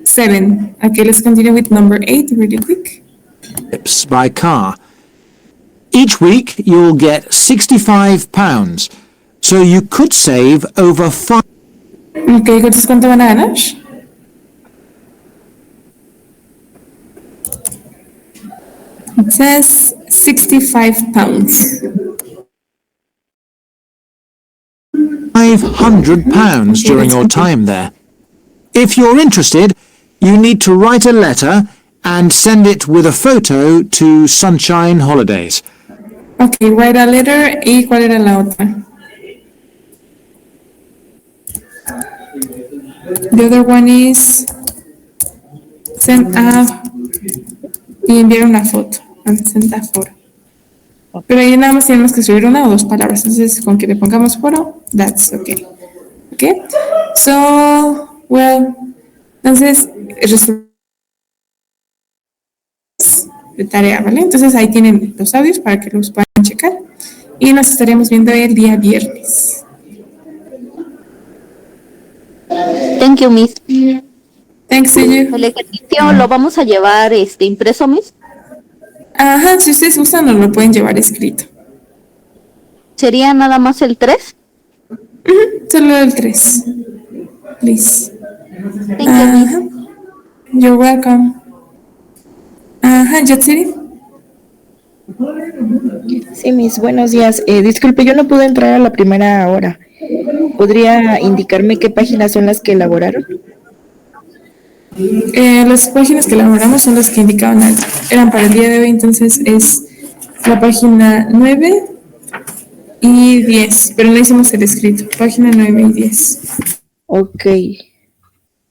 7. Okay, let's continue with number 8 really quick. By car. Each week you'll get £65, so you could save over Okay, entonces ¿cuánto van a ganar? It says £65. £500 during your time there. If you're interested, you need to write a letter and send it with a photo to Sunshine Holidays. Okay, write a letter. ¿Y cuál era la otra? The other one is send a y enviar una foto. And send a photo. Pero ahí nada más tenemos que escribir una o dos palabras. Entonces, con que le pongamos photo, that's okay. Okay? So, well, entonces, de tarea, ¿vale? Entonces ahí tienen los audios para que los puedan checar. Y nos estaremos viendo el día viernes. Thank you, Miss. Thanks to you. El ejercicio lo vamos a llevar impreso, Miss. Ajá, si ustedes gustan, nos lo pueden llevar escrito. ¿Sería nada más el 3? Solo el 3. Please. Thank you, Miss. You're welcome. Ajá, Yatsiri. Sí, mis buenos días. Disculpe, yo no pude entrar a la primera hora. ¿Podría indicarme qué páginas son las que elaboraron? Las páginas que elaboramos son las que indicaban, eran para el día de hoy, entonces es la página 9 y 10, pero no hicimos el escrito, página 9 y 10. Ok.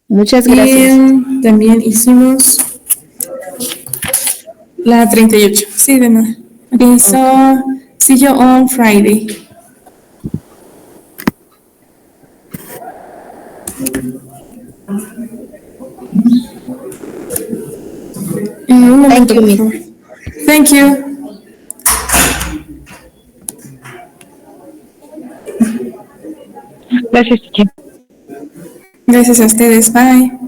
Muchas gracias. Y también hicimos la 38, sí, de nada. Okay, so see you on Friday. Un momento, por favor. Thank you. Gracias, Gracias a ustedes. Bye.